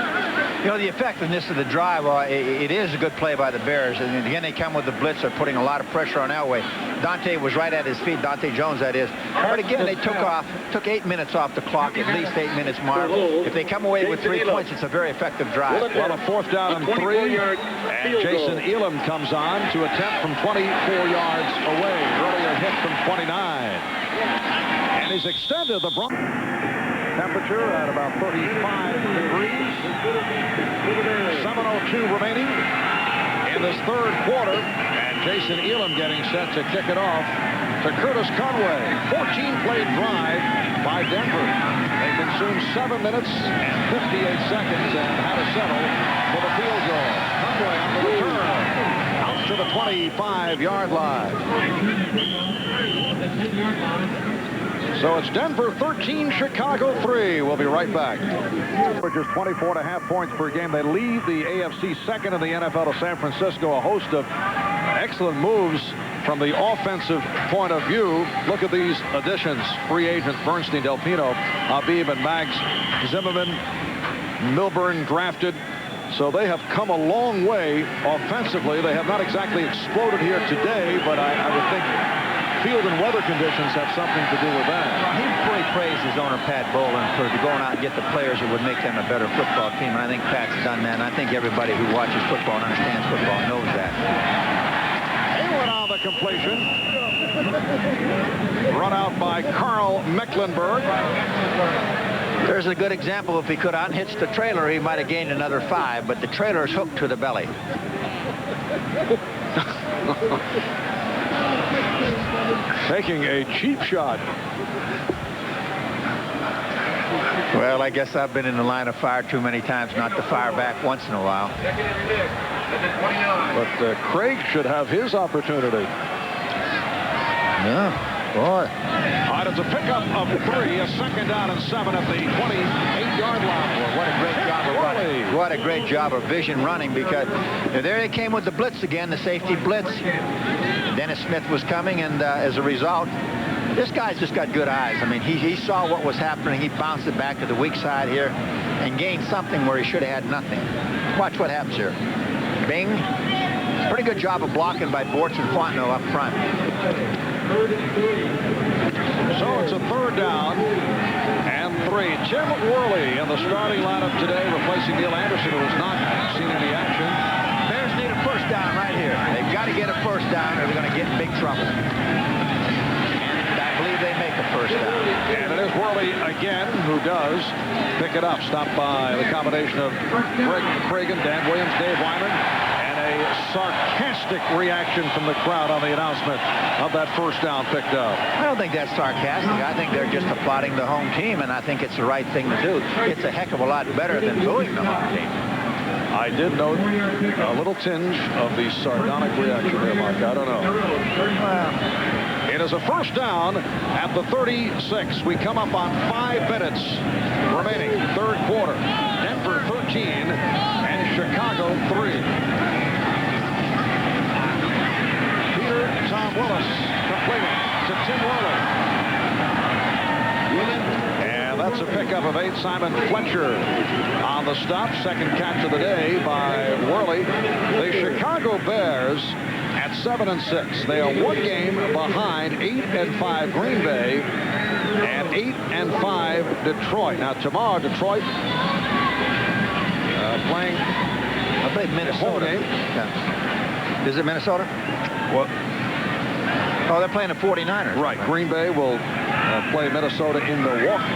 Speaker 2: You know, the effectiveness of the drive, it is a good play by the Bears. And again, they come with the blitz. They're putting a lot of pressure on Elway. Dante was right at his feet. Dante Jones, that is. But again, they took 8 minutes off the clock, at least 8 minutes, Marv. If they come away with 3 points, it's a very effective drive.
Speaker 1: Well, a 4th down and 3. And Jason Elam comes on to attempt from 24 yards away. Earlier hit from 29. And he's extended the Broncos. Temperature at about 35 degrees. 7:02 remaining in this 3rd quarter. And Jason Elam getting set to kick it off to Curtis Conway. 14-play drive by Denver. They consumed 7 minutes and 58 seconds and had to settle for the field goal. Conway on the return. Out to the 25-yard line. So it's Denver 13, Chicago 3. We'll be right back. Just 24.5 points per game. They lead the AFC second in the NFL to San Francisco. A host of excellent moves from the offensive point of view. Look at these additions. Free agents Bernstein, Delpino, Habib, and Mags Zimmerman. Milburn drafted. So they have come a long way offensively. They have not exactly exploded here today, but I would think field and weather conditions have something to do with that.
Speaker 2: Well, he fully praised his owner, Pat Bowlen, for going out and get the players that would make them a better football team, and I think Pat's done that, and I think everybody who watches football and understands football knows that.
Speaker 1: Hayward on the completion. Run out by Carl Mecklenburg.
Speaker 2: There's a good example. If he could have unhitched the trailer, he might have gained another 5, but the trailer is hooked to the belly.
Speaker 1: Taking a cheap shot.
Speaker 2: Well, I guess I've been in the line of fire too many times not to fire back once in a while.
Speaker 1: But Craig should have his opportunity.
Speaker 2: Yeah. Boy.
Speaker 1: All right, it's a pickup of 3, a 2nd down and 7 at the 28-yard line.
Speaker 2: Well, what a great job of running. What a great job of vision running, because there they came with the blitz again, the safety blitz. Dennis Smith was coming, and as a result, this guy's just got good eyes. I mean, he saw what was happening. He bounced it back to the weak side here and gained something where he should have had nothing. Watch what happens here. Bing. Pretty good job of blocking by Bortz and Fontenot up front.
Speaker 1: So it's a 3rd down and 3. Tim Worley in the starting lineup today, replacing Neil Anderson, who has not seen any action.
Speaker 2: Bears need a 1st down right here. They've got to get a 1st down or they're going to get in big trouble. And I believe they make a
Speaker 1: Worley again, who does pick it up. Stopped by the combination of Greg Cragen, Dan Williams, Dave Wyman, and a sarcastic reaction from the crowd on the announcement of that first down picked up.
Speaker 2: I don't think that's sarcastic. I think they're just applauding the home team, and I think it's the right thing to do. It's a heck of a lot better than booing the home team.
Speaker 1: I did note a little tinge of the sardonic reaction there, Mark. I don't know. Well, it is a first down at the 36. We come up on 5 minutes remaining. Third quarter. Denver 13 and Chicago 3. Peter Tom Willis completing to Tim Worley. And that's a pickup of 8. Simon Fletcher on the stop. Second catch of the day by Worley. The Chicago Bears at 7 and 6. They are 1 game behind 8 and 5 Green Bay and 8 and 5 Detroit. Now tomorrow Detroit playing
Speaker 2: I believe Minnesota.
Speaker 1: Game.
Speaker 2: Yeah. Is it Minnesota?
Speaker 1: Well,
Speaker 2: oh, they're playing the 49ers.
Speaker 1: Right. Green Bay will play Minnesota in Milwaukee.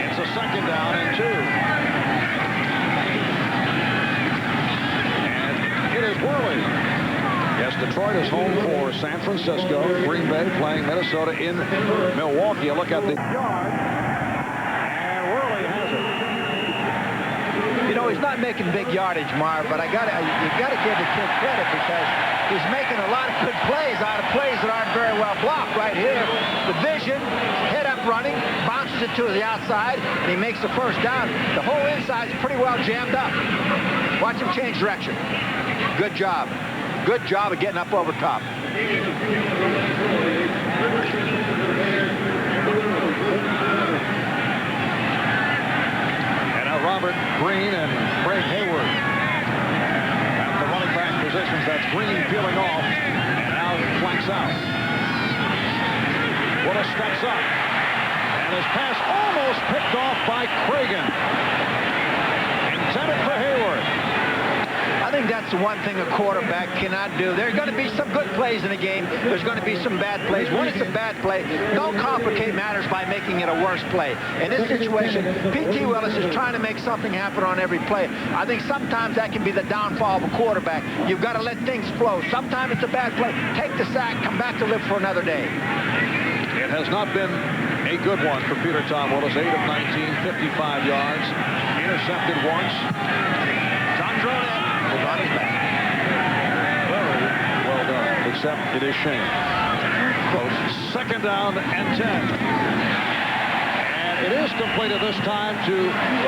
Speaker 1: It's a second down and 2. And it is Worley. Yes, Detroit is home for San Francisco. Green Bay playing Minnesota in Milwaukee. A look at the yard. And Worley has it.
Speaker 2: You know, he's not making big yardage, Marv, but you gotta give the kid credit because he's making a lot of good plays out of plays that aren't very well blocked. Right here, the vision, head up running, bounces it to the outside, and he makes the first down. The whole inside's pretty well jammed up. Watch him change direction. Good job. Good job of getting up over top.
Speaker 1: Robert Green and Craig Hayward at the running back positions. That's Green peeling off, and now flanks out. Willis steps up, and his pass almost picked off by Cragen. Intended for Hayward.
Speaker 2: I think that's the one thing a quarterback cannot do. There are going to be some good plays in the game. There's going to be some bad plays. When it's a bad play, don't complicate matters by making it a worse play. In this situation, P.T. Willis is trying to make something happen on every play. I think sometimes that can be the downfall of a quarterback. You've got to let things flow. Sometimes it's a bad play. Take the sack, come back to live for another day.
Speaker 1: It has not been a good one for Peter Tom Willis. 8 of 19, 55 yards. Intercepted once. John Dronette is on his back. Very well done, except it is Shane. Close. Second down and 10. And it is completed this time to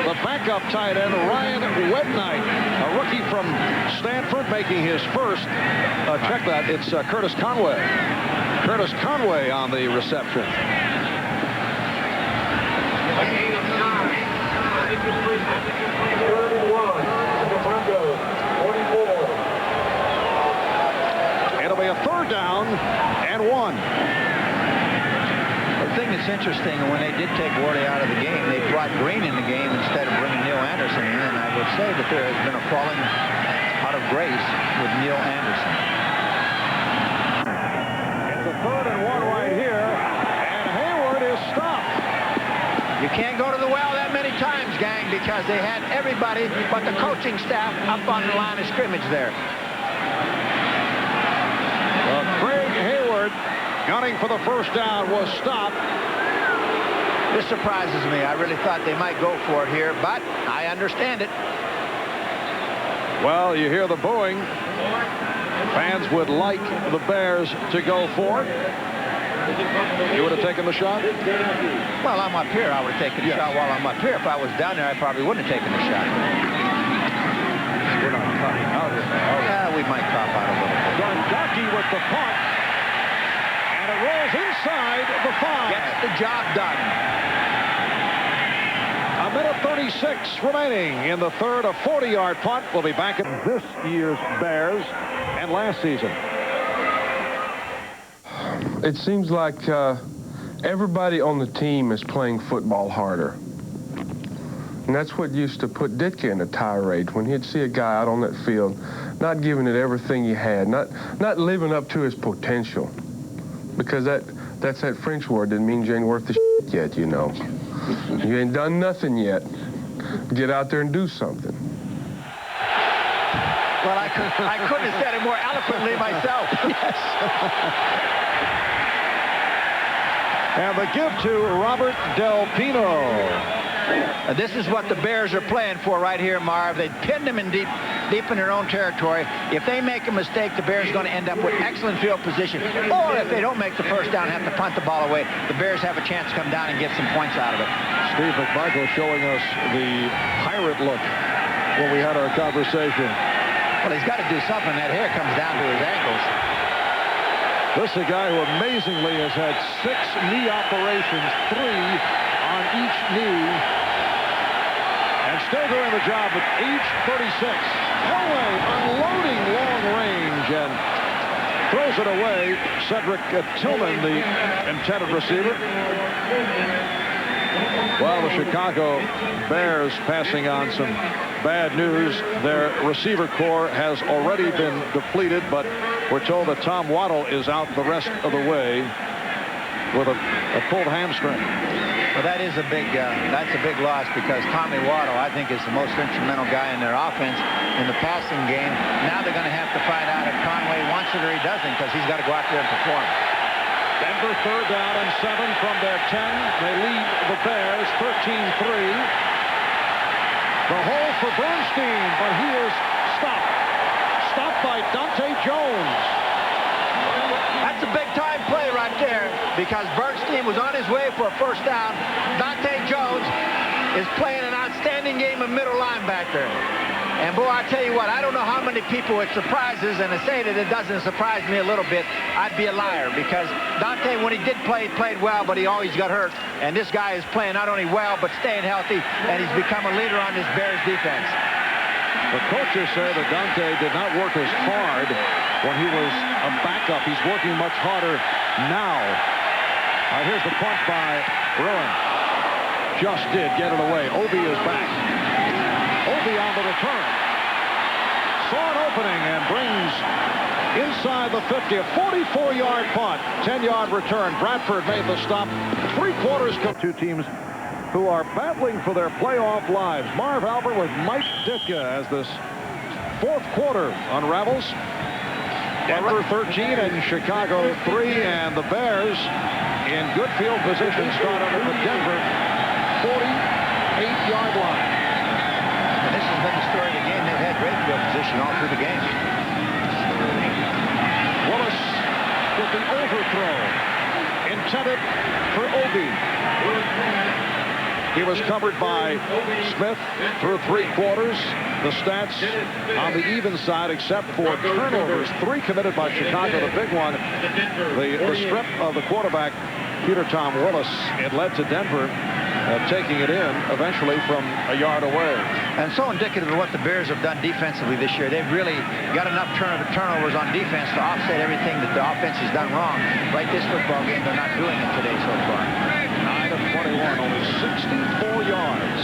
Speaker 1: the backup tight end, Ryan Wednight, a rookie from Stanford, making his first. Check that. It's Curtis Conway. Curtis Conway on the reception. It'll be a third down and 1.
Speaker 2: The thing that's interesting, when they did take Worley out of the game, they brought Green in the game instead of bringing Neil Anderson in, and I would say that there has been a falling out of grace with Neil Anderson.
Speaker 1: It's a third and 1 right here, and Hayward is stopped.
Speaker 2: You can't go to the well that many times, gang, because they had everybody but the coaching staff up on the line of scrimmage there.
Speaker 1: Craig Hayward, gunning for the first down, was stopped.
Speaker 2: This surprises me. I really thought they might go for it here, but I understand it.
Speaker 1: Well, you hear the booing. Fans would like the Bears to go for it. You would have taken the shot?
Speaker 2: Well, I'm up here. I would have taken the shot while I'm up here. If I was down there, I probably wouldn't have taken the shot.
Speaker 1: We're not cutting out here.
Speaker 2: Yeah, we might cop out a little bit.
Speaker 1: Gardocki with the punt. And it rolls inside the 5.
Speaker 2: Gets the job done.
Speaker 1: A minute 36 remaining in the third. A 40-yard punt. We'll be back at this year's Bears and last season.
Speaker 15: It seems like everybody on the team is playing football harder. And that's what used to put Ditka in a tirade, when he'd see a guy out on that field not giving it everything he had, not living up to his potential. Because that's that French word that means you ain't worth the yet, you know. You ain't done nothing yet. Get out there and do something.
Speaker 2: Well, I couldn't have said it more eloquently myself. Yes.
Speaker 1: And the give to Robert Del Pino.
Speaker 2: This is what the Bears are playing for right here, Marv. They pinned them in deep in their own territory. If they make a mistake, the Bears are going to end up with excellent field position. Or if they don't make the first down and have to punt the ball away, the Bears have a chance to come down and get some points out of it.
Speaker 1: Steve McMichael showing us the pirate look when we had our conversation.
Speaker 2: Well, he's got to do something. That hair comes down to his ankles.
Speaker 1: This is a guy who amazingly has had 6 knee operations, 3 on each knee, and still doing the job at age 36. Elway unloading long range and throws it away. Cedric Tillman, the intended receiver. Well, the Chicago Bears passing on some bad news. Their receiver corps has already been depleted, but we're told that Tom Waddle is out the rest of the way with a pulled hamstring.
Speaker 2: Well, that's a big loss because Tommy Waddle, I think, is the most instrumental guy in their offense in the passing game. Now they're going to have to find out if Conway wants it or he doesn't, because he's got to go out there and perform.
Speaker 1: Denver 3rd down and 7 from their 10. They lead the Bears 13-3. The hole for Bernstein, but he is stopped. Stopped by Dante Jones.
Speaker 2: That's a big-time play right there because Bernstein was on his way for a first down. Dante Jones is playing an outstanding game of middle linebacker. And, boy, I tell you what, I don't know how many people it surprises, and to say that it doesn't surprise me a little bit, I'd be a liar, because Dante, when he did play, he played well, but he always got hurt. And this guy is playing not only well, but staying healthy, and he's become a leader on this Bears defense.
Speaker 1: The coaches say that Dante did not work as hard when he was a backup. He's working much harder now. Here's the punt by Bruin. Just did get it away. Obi is back. Obi on the return. Saw an opening and brings inside the 50. A 44-yard punt. 10-yard return. Bradford made the stop. 3 quarters. Two teams who are battling for their playoff lives. Marv Albert with Mike Ditka as this 4th quarter unravels. Denver 13 and Chicago 3, and the Bears in good field position start under the Denver 48-yard line.
Speaker 2: And this has been the story of the game. They've had great field position all through the game.
Speaker 1: Willis with the overthrow intended for Obi. He was covered by Smith through 3 quarters. The stats on the even side, except for turnovers, 3 committed by Chicago. The big one, the strip of the quarterback, Peter Tom Willis. It led to Denver taking it in eventually from a yard away.
Speaker 2: And so indicative of what the Bears have done defensively this year. They've really got enough turnovers on defense to offset everything that the offense has done wrong. Right, this football game, they're not doing it today so far.
Speaker 1: 9 of 21, only 64 yards.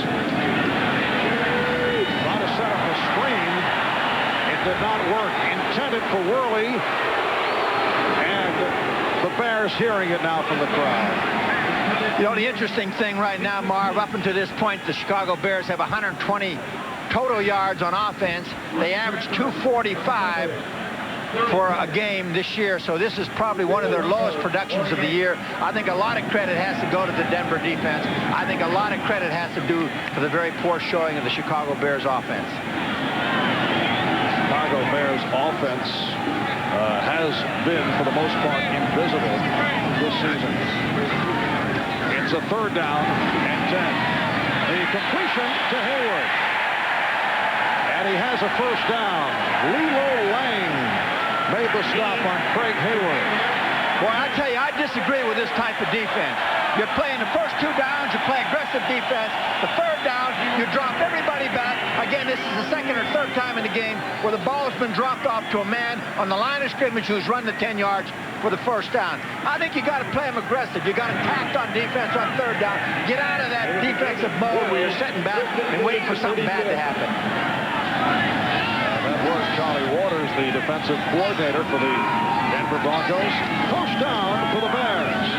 Speaker 1: Trying to set up a screen. It did not work. Intended for Worley. And the Bears hearing it now from the crowd.
Speaker 2: You know, the interesting thing right now, Marv, up until this point, the Chicago Bears have 120 total yards on offense. They average 245 for a game this year, so this is probably one of their lowest productions of the year. I think a lot of credit has to go to the Denver defense. I think a lot of credit has to do for the very poor showing of the Chicago Bears offense.
Speaker 1: Chicago Bears offense has been, for the most part, invisible this season. It's a 3rd down and 10. The completion to Hayward. And he has a first down. Lilo Lang made the stop on Craig Hayward.
Speaker 2: Boy, I tell you, I disagree with this type of defense. You're playing the first 2 downs, you play aggressive defense. The 3rd down, you drop everybody back. Again, this is the 2nd or 3rd time in the game where the ball has been dropped off to a man on the line of scrimmage who's run the 10 yards for the first down. I think you got to play them aggressive. You got to tact on defense on 3rd down. Get out of that defensive mode where you're sitting back and waiting for something bad to happen.
Speaker 1: And that was Charlie Waters, the defensive coordinator for the Denver Denver Broncos. First down for the Bears.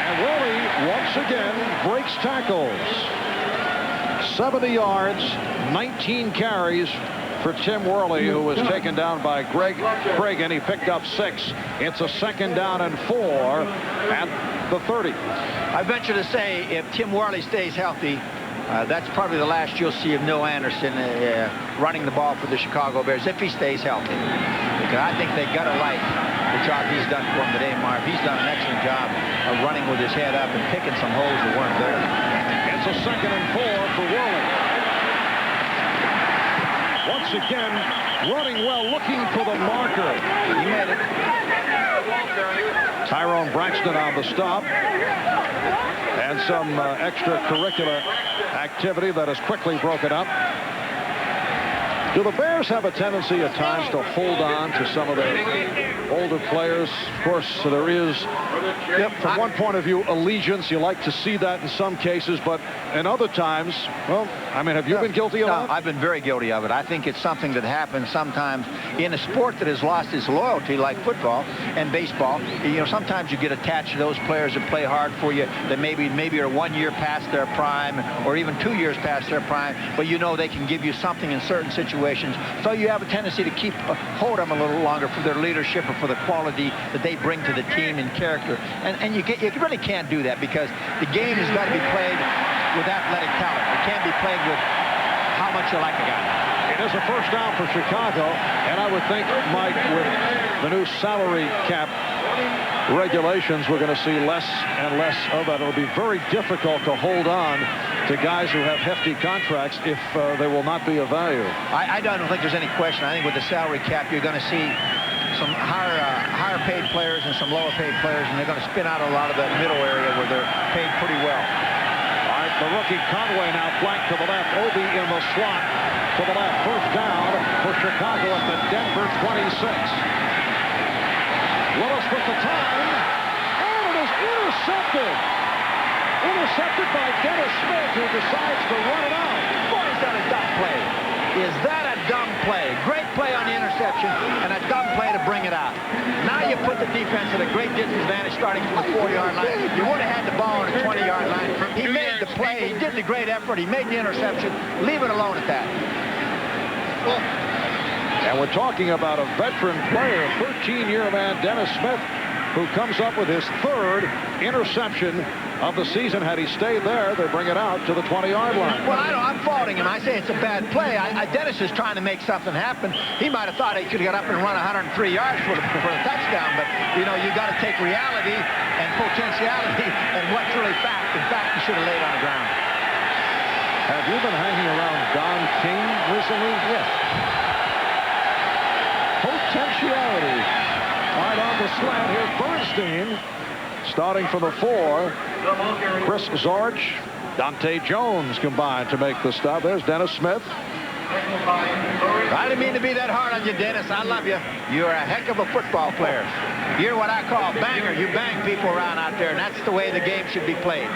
Speaker 1: And Worley once again breaks tackles. 70 yards, 19 carries for Tim Worley, who was taken down by Greg Cragen. He picked up 6. It's a 2nd down and 4 at the 30.
Speaker 2: I venture to say if Tim Worley stays healthy, that's probably the last you'll see of Neil Anderson running the ball for the Chicago Bears, if he stays healthy. Because I think they've got to like the job he's done for him today, Marv. He's done an excellent job of running with his head up and picking some holes that weren't there.
Speaker 1: It's a 2nd and 4 for Worley. Once again, running well, looking for the marker.
Speaker 2: He made it.
Speaker 1: Tyrone Braxton on the stop. And some extracurricular activity that is quickly broken up. Do the Bears have a tendency at times to hold on to some of their older players? Of course, there is, from one point of view, allegiance. You like to see that in some cases, but in other times, well, I mean, have you been guilty of that?
Speaker 2: I've been very guilty of it. I think it's something that happens sometimes in a sport that has lost its loyalty, like football and baseball. You know, sometimes you get attached to those players that play hard for you, that maybe are 1 year past their prime or even 2 years past their prime, but you know they can give you something in certain situations. So you have a tendency to keep hold them a little longer for their leadership or for the quality that they bring to the team in character. And you really can't do that, because the game has got to be played with athletic talent. It can't be played with how much you like a guy.
Speaker 1: It is a 1st down for Chicago, and I would think, Mike, with the new salary cap regulations, we're going to see less and less of that. It'll be very difficult to hold on to guys who have hefty contracts if they will not be of value.
Speaker 2: I don't think there's any question. I think with the salary cap, you're going to see some higher paid players and some lower paid players, and they're going to spin out a lot of that middle area where they're paid pretty well.
Speaker 1: All right, the rookie Conway now flanked to the left. Obi in the slot to the left. First down for Chicago at the Denver 26. Willis with the time, and it is intercepted. Intercepted by Dennis Smith, who decides to run it out.
Speaker 2: Boy, is that a dumb play. Is that a dumb play? Great play on the interception, and a dumb play to bring it out. Now you put the defense at a great disadvantage starting from the 40-yard line. You would have had the ball on the 20-yard line. He made the play. He did the great effort. He made the interception. Leave it alone at that.
Speaker 1: And we're talking about a veteran player, 13-year man, Dennis Smith, who comes up with his 3rd interception of the season. Had he stayed there, they bring it out to the 20-yard line.
Speaker 2: Well, I'm faulting him. I say it's a bad play. Dennis is trying to make something happen. He might have thought he could get up and run 103 yards for the touchdown, but, you know, you got to take reality and potentiality and what's really fact. In fact, you should have laid on the ground.
Speaker 1: Have you been hanging around Don King recently?
Speaker 2: Yes.
Speaker 1: Potentiality. Right on the slant. Here's Bernstein. Starting from the 4. Chris Zorich, Dante Jones combined to make the stop. There's Dennis Smith.
Speaker 2: I didn't mean to be that hard on you, Dennis. I love you. You're a heck of a football player. You're what I call a banger. You bang people around out there, and that's the way the game should be played.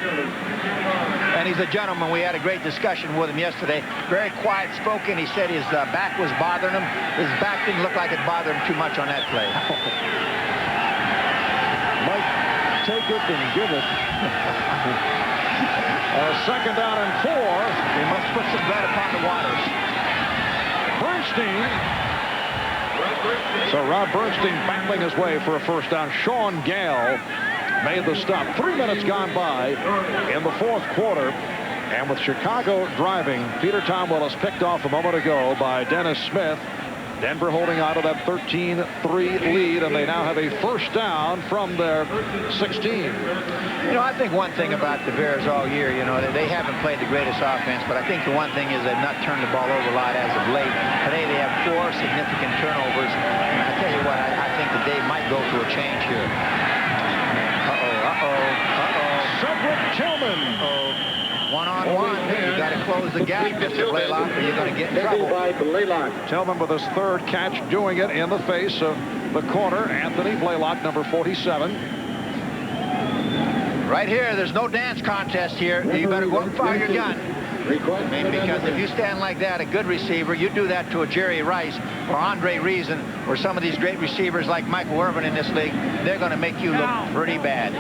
Speaker 2: And he's a gentleman. We had a great discussion with him yesterday. Very quiet spoken. He said his back was bothering him. His back didn't look like it bothered him too much on that play.
Speaker 1: Mike, take it and give it. 2nd down and 4.
Speaker 2: He must put some bread upon the waters.
Speaker 1: Bernstein. So Rod Bernstein battling his way for a 1st down. Sean Gale made the stop. 3 minutes gone by in the 4th quarter. And with Chicago driving, Peter Tom Willis picked off a moment ago by Dennis Smith. Denver holding on to that 13-3 lead, and they now have a 1st down from their 16.
Speaker 2: You know, I think one thing about the Bears all year, you know, they haven't played the greatest offense, but I think the one thing is they've not turned the ball over a lot as of late. Today they have 4 significant turnovers, and I tell you what, I think that they might go through a change here.
Speaker 1: Cedric Tillman.
Speaker 2: One-on-one. You got to close the gap, Mr. Blaylock, or you're going to get in trouble.
Speaker 1: Tillman with his 3rd catch, doing it in the face of the corner, Anthony Blaylock, number 47.
Speaker 2: Right here, there's no dance contest here. You better go and fire your gun. I mean, because if you stand like that, a good receiver, you do that to a Jerry Rice or Andre Reason or some of these great receivers like Michael Irvin in this league, they're going to make you look pretty bad.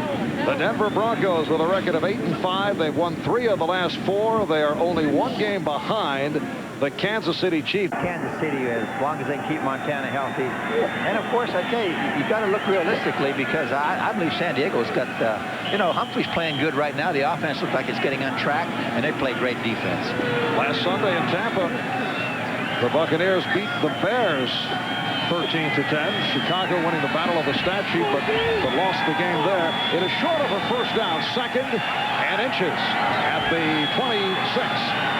Speaker 1: The Denver Broncos with a record of 8-5. They've won 3 of the last 4. They are only 1 game behind the Kansas City Chiefs.
Speaker 2: Kansas City, as long as they keep Montana healthy. And, of course, I tell you, you've got to look realistically because I believe San Diego's got, you know, Humphrey's playing good right now. The offense looks like it's getting on track, and they play great defense.
Speaker 1: Last Sunday in Tampa, the Buccaneers beat the Bears 13-10. Chicago winning the battle of the stat sheet, but lost the game there. It is short of a first down, 2nd and inches at the 26.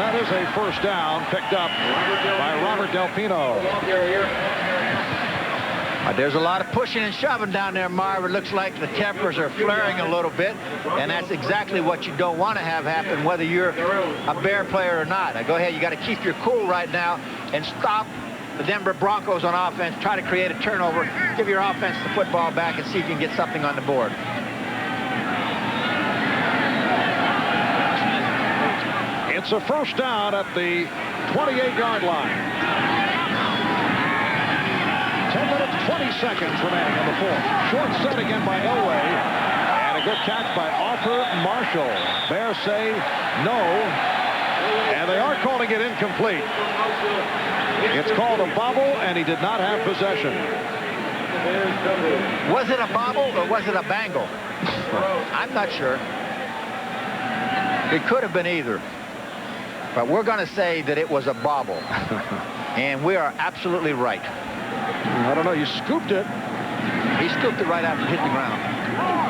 Speaker 1: That is a first down picked up by Robert Del Pino.
Speaker 2: There's a lot of pushing and shoving down there, Marv. It looks like the tempers are flaring a little bit, and that's exactly what you don't want to have happen, whether you're a Bear player or not. Now, go ahead. You got to keep your cool right now and stop the Denver Broncos on offense. Try to create a turnover. Give your offense the football back and see if you can get something on the board.
Speaker 1: It's a first down at the 28-yard line. 10 minutes, 20 seconds remaining on the 4th. Short set again by Elway. And a good catch by Arthur Marshall. Bears say no. And they are calling it incomplete. It's called a bobble, and he did not have possession.
Speaker 2: Was it a bobble or was it a bangle? I'm not sure. It could have been either. But we're going to say that it was a bobble. And we are absolutely right.
Speaker 1: I don't know. You scooped it.
Speaker 2: He scooped it right after it hit the ground.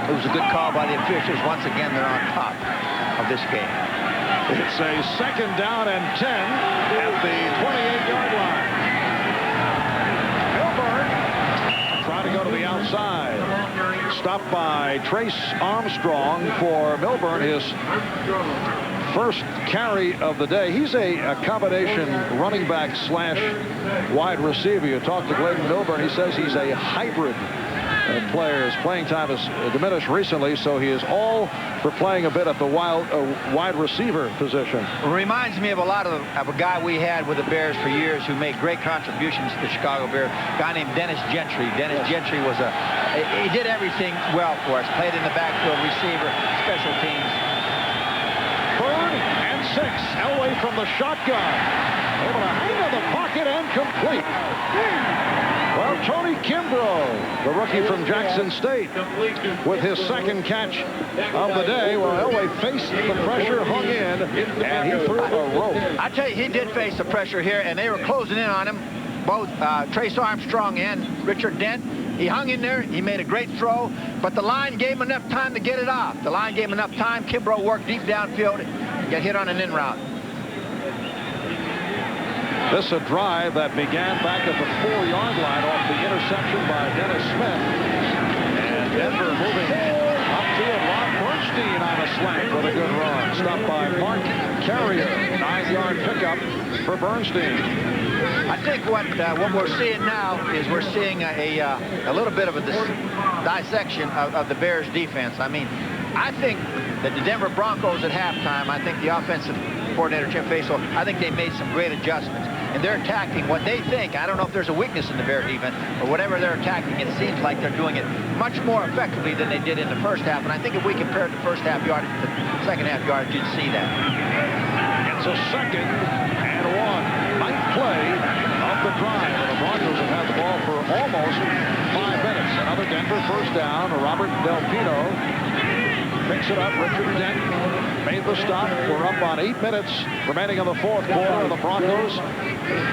Speaker 2: It was a good call by the officials. Once again, they're on top of this game.
Speaker 1: It's a 2nd down and 10 at the 28-yard line. Milburn trying to go to the outside. Stopped by Trace Armstrong for Milburn, his first carry of the day. He's a combination running back / wide receiver. You talk to Glenn Milburn, he says he's a hybrid player. His playing time has diminished recently, so he is all for playing a bit at the wide receiver position.
Speaker 2: Reminds me of a lot of a guy we had with the Bears for years who made great contributions to the Chicago Bears, a guy named Dennis Gentry. Dennis Gentry was he did everything well for us. Played in the backfield, receiver, special teams.
Speaker 1: 3rd and 6. Elway from the shotgun. Able to hang on the pocket and complete. Well, Tony Kimbrough, the rookie from Jackson State, with his 2nd catch of the day. Well, Elway faced the pressure, hung in, and he threw a rope.
Speaker 2: I tell you, he did face the pressure here, and they were closing in on him, both Trace Armstrong and Richard Dent. He hung in there. He made a great throw, but the line gave him enough time to get it off. The line gave him enough time. Kimbrough worked deep downfield, got hit on an in route.
Speaker 1: This a drive that began back at the 4-yard line off the interception by Dennis Smith. And Denver moving upfield. Ron Bernstein on a slant with a good run. Stopped by Mark Carrier. 9-yard pickup for Bernstein.
Speaker 2: I think what we're seeing now is we're seeing a little bit of a dissection of the Bears defense. I mean, I think that the Denver Broncos at halftime, I think the offensive coordinator, Chip Faisal, I think they made some great adjustments. And they're attacking what they think. I don't know if there's a weakness in the Bear defense, but whatever they're attacking, it seems like they're doing it much more effectively than they did in the first half. And I think if we compared the first half yardage to the second half yardage, you'd see that.
Speaker 1: It's a 2nd and 1. 9th play of the drive. The Broncos have had the ball for almost 5 minutes. Another Denver first down. Robert Del Pino picks it up. Richard Dent made the stop. We're up on 8 minutes remaining in the 4th quarter. The Broncos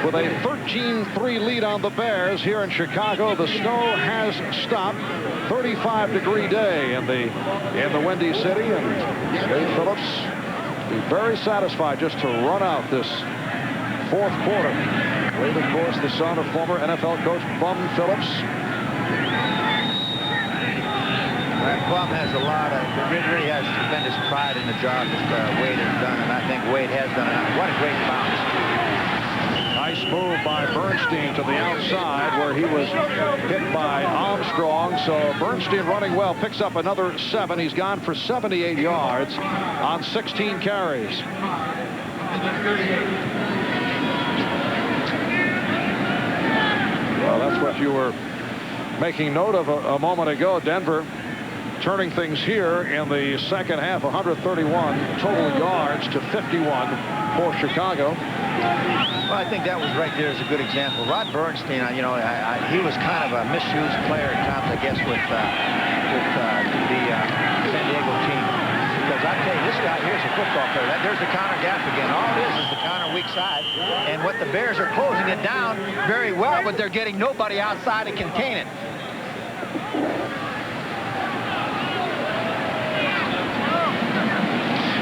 Speaker 1: with a 13-3 lead on the Bears here in Chicago. The snow has stopped. 35-degree day in the Windy City, and Dave Phillips be very satisfied just to run out this 4th quarter. Wade, of course, the son of former NFL coach Bum Phillips.
Speaker 2: Bum has really has tremendous pride in the job that Wade has done, and I think Wade has done it. What a great bounce.
Speaker 1: Nice Nice move by Bernstein to the outside where he was hit by Armstrong. So Bernstein running well, picks up another 7. He's gone for 78 yards on 16 carries. Well, that's what you were making note of a moment ago. Denver turning things here in the second half, 131 total yards to 51 for Chicago.
Speaker 2: Well, I think that was right there as a good example. Rod Bernstein, he was kind of a misused player at times, I guess, with the San Diego team. Because I tell you, this guy here's a football player. There's the counter gap again. All it is the counter weak side. And what the Bears are closing it down very well, but they're getting nobody outside to contain it.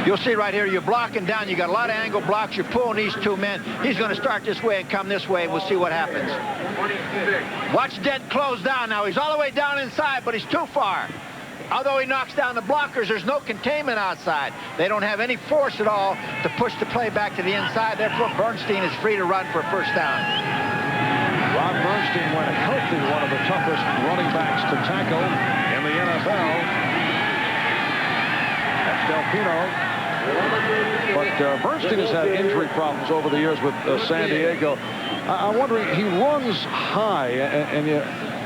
Speaker 2: You'll see right here, you're blocking down. You got a lot of angle blocks. You're pulling these 2 men. He's going to start this way and come this way, and we'll see what happens. Watch Dent close down now. He's all the way down inside, but he's too far. Although he knocks down the blockers, there's no containment outside. They don't have any force at all to push the play back to the inside. Therefore, Bernstein is free to run for a first down.
Speaker 1: Rod Bernstein, when healthy, one of the toughest running backs to tackle in the NFL. That's Delpino. But Bernstein has had injury problems over the years with San Diego. I'm wondering, he runs high, and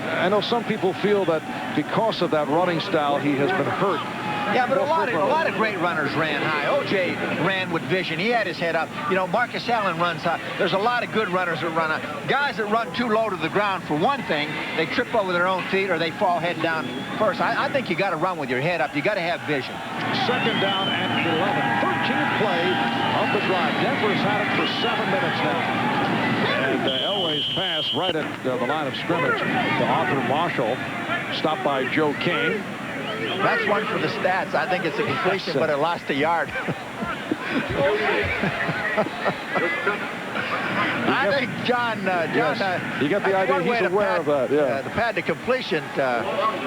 Speaker 1: I know some people feel that because of that running style, he has been hurt.
Speaker 2: Yeah, but a lot of great runners ran high. O.J. ran with vision. He had his head up. You know, Marcus Allen runs high. There's a lot of good runners that run high. Guys that run too low to the ground, for one thing, they trip over their own feet or they fall head down first. I think you got to run with your head up. You got to have vision.
Speaker 1: Second down and 11. 13th play of the drive. Denver's had it for 7 minutes now. And Elway's pass right at the line of scrimmage to Arthur Marshall. Stopped by Joe Kane.
Speaker 2: That's one for the stats. I think it's a completion, but it lost a yard. I think John,
Speaker 1: you get the idea. He's aware of that. Yeah.
Speaker 2: The pad to completion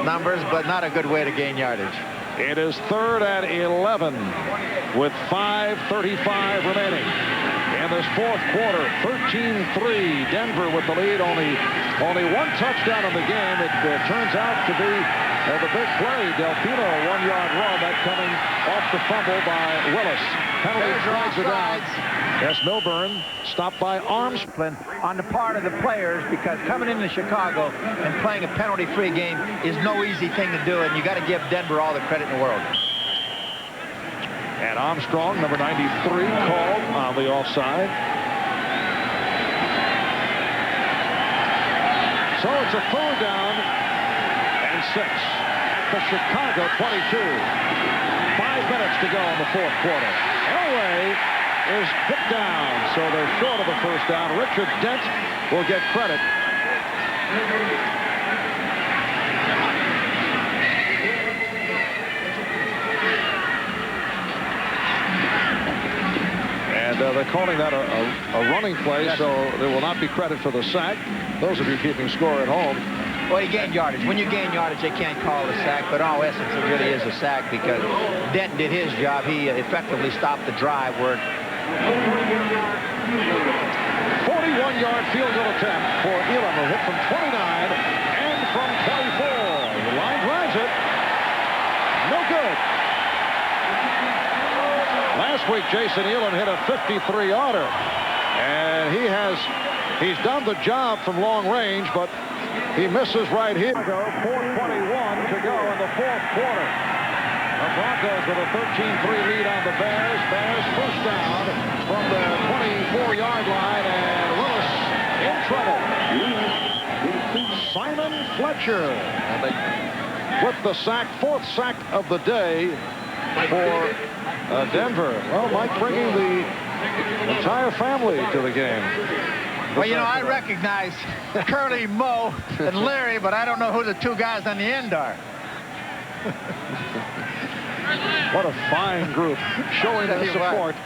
Speaker 2: numbers, but not a good way to gain yardage.
Speaker 1: It is 3rd and 11 with 5:35 remaining. In this fourth quarter, 13-3, Denver with the lead. Only one touchdown in the game. It turns out to be the big play. Delpino, 1-yard run, that coming off the fumble by Willis. Penalty flags are down. Yes, Milburn stopped by Armstrong.
Speaker 2: On the part of the players, because coming into Chicago and playing a penalty-free game is no easy thing to do, and you got to give Denver all the credit in the world.
Speaker 1: And Armstrong, number 93, called on the offside. So it's a 3rd down and 6 at the Chicago 22. 5 minutes to go in the fourth quarter. Elway is hit down, so they're short of the first down. Richard Dent will get credit. And they're calling that a running play, so there will not be credit for the sack. Those of you keeping score at home.
Speaker 2: Well, you gain yardage. When you gain yardage, they can't call it a sack, but in all essence, it really is a sack because Denton did his job. He effectively stopped the drive where
Speaker 1: 41-yard field goal attempt for Elam, a hit from 29 and from 24. The line drives it. No good. Last week, Jason Elam hit a 53-yarder, and he's done the job from long range, but he misses right here. 4:21 to go in the fourth quarter. The Broncos with a 13-3 lead on the Bears. Bears first down from the 24-yard line, and Willis in trouble. Simon Fletcher with the sack, 4th sack of the day for Denver. Well, Mike bringing the entire family to the game.
Speaker 2: Well, you know, I recognize Curly, Mo, and Larry, but I don't know who the 2 guys on the end are.
Speaker 1: What a fine group showing their support.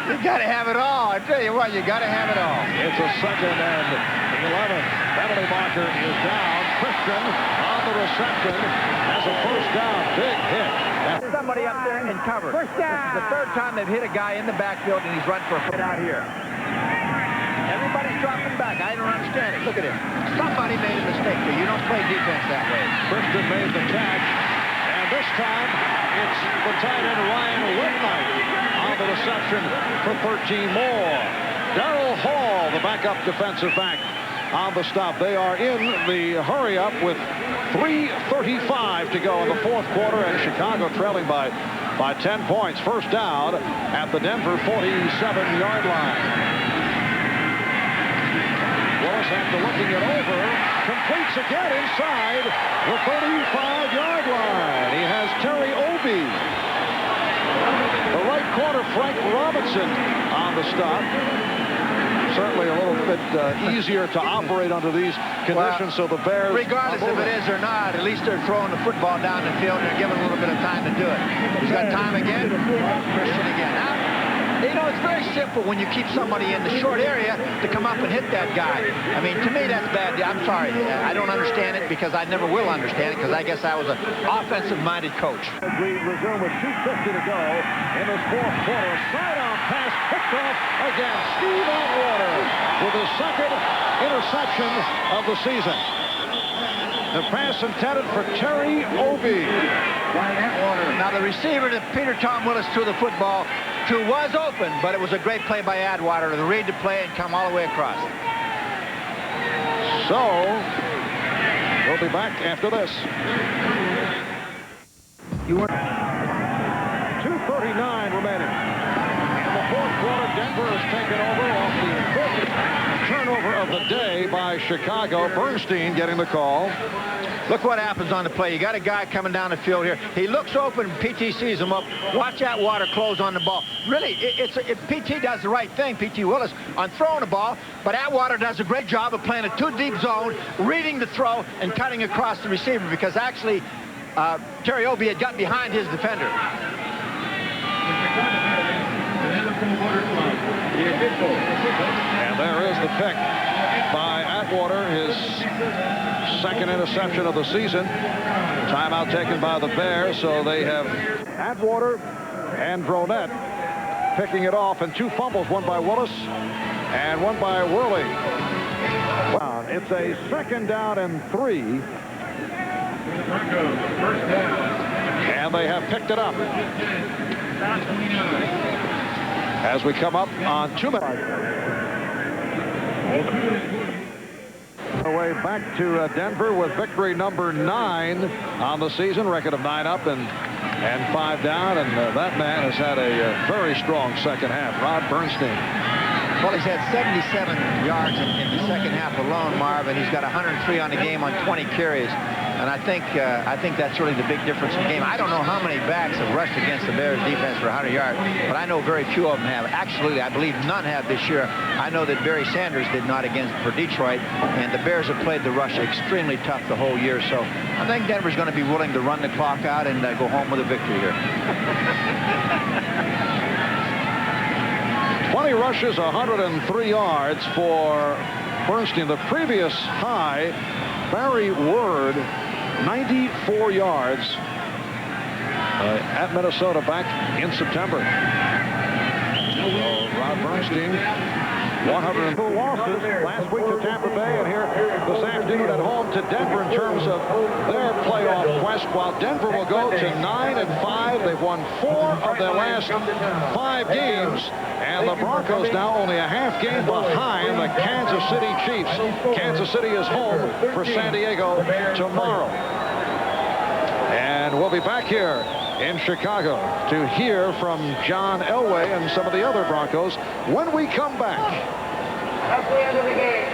Speaker 2: You got to have it all. I tell you what, you got to have it all.
Speaker 1: It's a 2nd and 11. Penalty marker is down. Christian on the reception has a first down. Big hit.
Speaker 2: Somebody up there and cover. First down. This is the 3rd time they've hit a guy in the backfield, and he's run for a foot out here. Everybody's dropping back. I don't understand it. Look at him. Somebody made a mistake here. You don't play defense that way.
Speaker 1: Christian made the catch, and this time it's the tight end Ryan Whitnight on the reception for 13 more. Darrell Hall, the backup defensive back, on the stop. They are in the hurry-up with 3:35 to go in the fourth quarter, and Chicago trailing by 10 points. First down at the Denver 47-yard line. Willis, after looking it over, completes again inside the 35-yard line. He has Terry Obey. The right corner, Frank Robinson, on the stop. Certainly a little bit easier to operate under these conditions, so the Bears...
Speaker 2: Regardless if it is or not, at least they're throwing the football down the field and they're giving a little bit of time to do it. He's got time again. Christian again. Now, you know, it's very simple when you keep somebody in the short area to come up and hit that guy. I mean, to me, that's bad. I'm sorry. I don't understand it because I never will understand it because I guess I was an offensive-minded coach.
Speaker 1: We resume with 2:50 to go in this fourth quarter. Sidearm pass picked off again. Steve Atwater with his second interception of the season. The pass intended for Terry Obey.
Speaker 2: Now the receiver that Peter Tom Willis threw the football to was open, but it was a great play by Atwater to read the play and come all the way across.
Speaker 1: So we'll be back after this. 2:39 remaining. In the fourth quarter, Denver has taken over off the fifth turnover of the day by Chicago. Bernstein getting the call.
Speaker 2: Look what happens on the play. You got a guy coming down the field here. He looks open, PT sees him up. Watch Atwater close on the ball. Really, PT does the right thing, PT Willis, on throwing the ball, but Atwater does a great job of playing a two-deep zone, reading the throw, and cutting across the receiver because actually Terry Obey had got behind his defender.
Speaker 1: And there is the pick by Atwater, his second interception of the season. Timeout taken by the Bears, so they have Atwater and Dronette picking it off, and two fumbles, one by Willis and one by Worley. It's a second down and 3. And they have picked it up. As we come up on 2 minutes. Away back to Denver with victory number 9 on the season. Record of 9 up and 5 down. And that man has had a very strong second half. Rod Bernstein.
Speaker 2: Well, he's had 77 yards in the second half alone, Marv, and he's got 103 on the game on 20 carries. And I think that's really the big difference in the game. I don't know how many backs have rushed against the Bears defense for 100 yards, but I know very few of them have. Actually, I believe none have this year. I know that Barry Sanders did not for Detroit, and the Bears have played the rush extremely tough the whole year. So I think Denver's going to be willing to run the clock out and go home with a victory here.
Speaker 1: 20 rushes, 103 yards for Bernstein. The previous high, Barry Word, 94 yards at Minnesota back in September. Rod Bernstein, 102 losses last week to Tampa Bay, and here this afternoon at home to Denver in terms of their playoff quest, while Denver will go to 9-5. They've won 4 of their last 5 games, and the Broncos now only a half game behind the Kansas City Chiefs. Kansas City is home for San Diego tomorrow. And we'll be back here in Chicago to hear from John Elway and some of the other Broncos when we come back.
Speaker 16: That's the end of the game.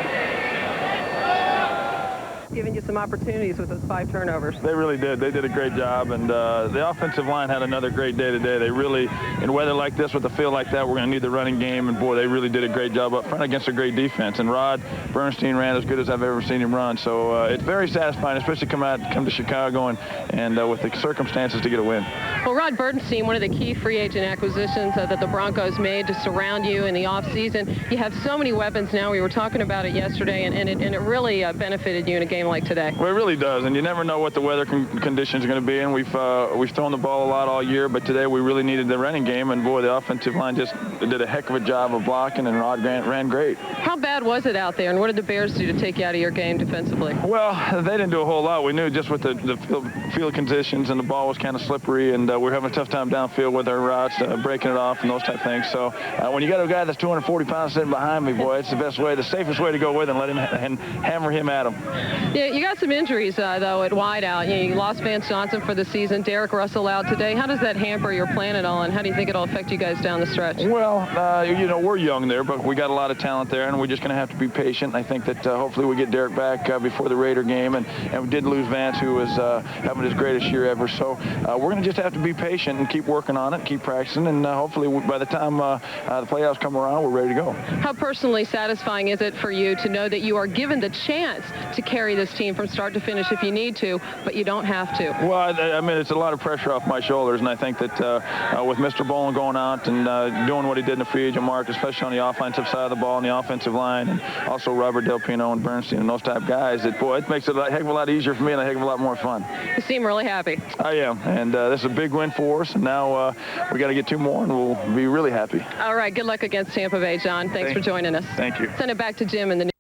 Speaker 9: Giving you some opportunities with those 5 turnovers.
Speaker 17: They really did. They did a great job, and the offensive line had another great day today. They really, in weather like this with a field like that, we're going to need the running game, and boy, they really did a great job up front against a great defense. And Rod Bernstein ran as good as I've ever seen him run, so it's very satisfying, especially come to Chicago and with the circumstances to get a win.
Speaker 9: Well, Rod Bernstein, one of the key free agent acquisitions that the Broncos made to surround you in the offseason. You have so many weapons now. We were talking about it yesterday, and it really benefited you in a game like today.
Speaker 17: Well, it really does, and you never know what the weather conditions are going to be, and we've thrown the ball a lot all year, but today we really needed the running game, and boy, the offensive line just did a heck of a job of blocking, and Rod Grant ran great.
Speaker 9: How bad was it out there, and what did the Bears do to take you out of your game defensively?
Speaker 17: Well, they didn't do a whole lot. We knew just with the field conditions, and the ball was kind of slippery, and we were having a tough time downfield with our routes, breaking it off and those type of things. So when you got a guy that's 240 pounds sitting behind me, boy, it's the best way, the safest way to go with him, let him and hammer him at him.
Speaker 9: Yeah, you got some injuries, though, at wideout. You lost Vance Johnson for the season. Derek Russell out today. How does that hamper your plan at all, and how do you think it'll affect you guys down the stretch?
Speaker 17: Well, you know, we're young there, but we got a lot of talent there, and we're just going to have to be patient. I think that hopefully we get Derek back before the Raider game, and we did lose Vance, who was having his greatest year ever. So we're going to just have to be patient and keep working on it, keep practicing, and hopefully by the time the playoffs come around, we're ready to go.
Speaker 9: How personally satisfying is it for you to know that you are given the chance to carry this team from start to finish if you need to, but you don't have to?
Speaker 17: Well, I mean, it's a lot of pressure off my shoulders, and I think that with Mr. Bolin going out and doing what he did in the free agent market, especially on the offensive side of the ball and the offensive line, and also Robert Del Pino and Bernstein and those type of guys, that, boy, it makes it a heck of a lot easier for me and a heck of a lot more fun.
Speaker 9: You seem really happy.
Speaker 17: I am, and this is a big win for us, and now we got to get 2 more, and we'll be really happy.
Speaker 9: All right, good luck against Tampa Bay, John. Thanks for joining us.
Speaker 17: Thank you.
Speaker 9: Send it back to Jim in the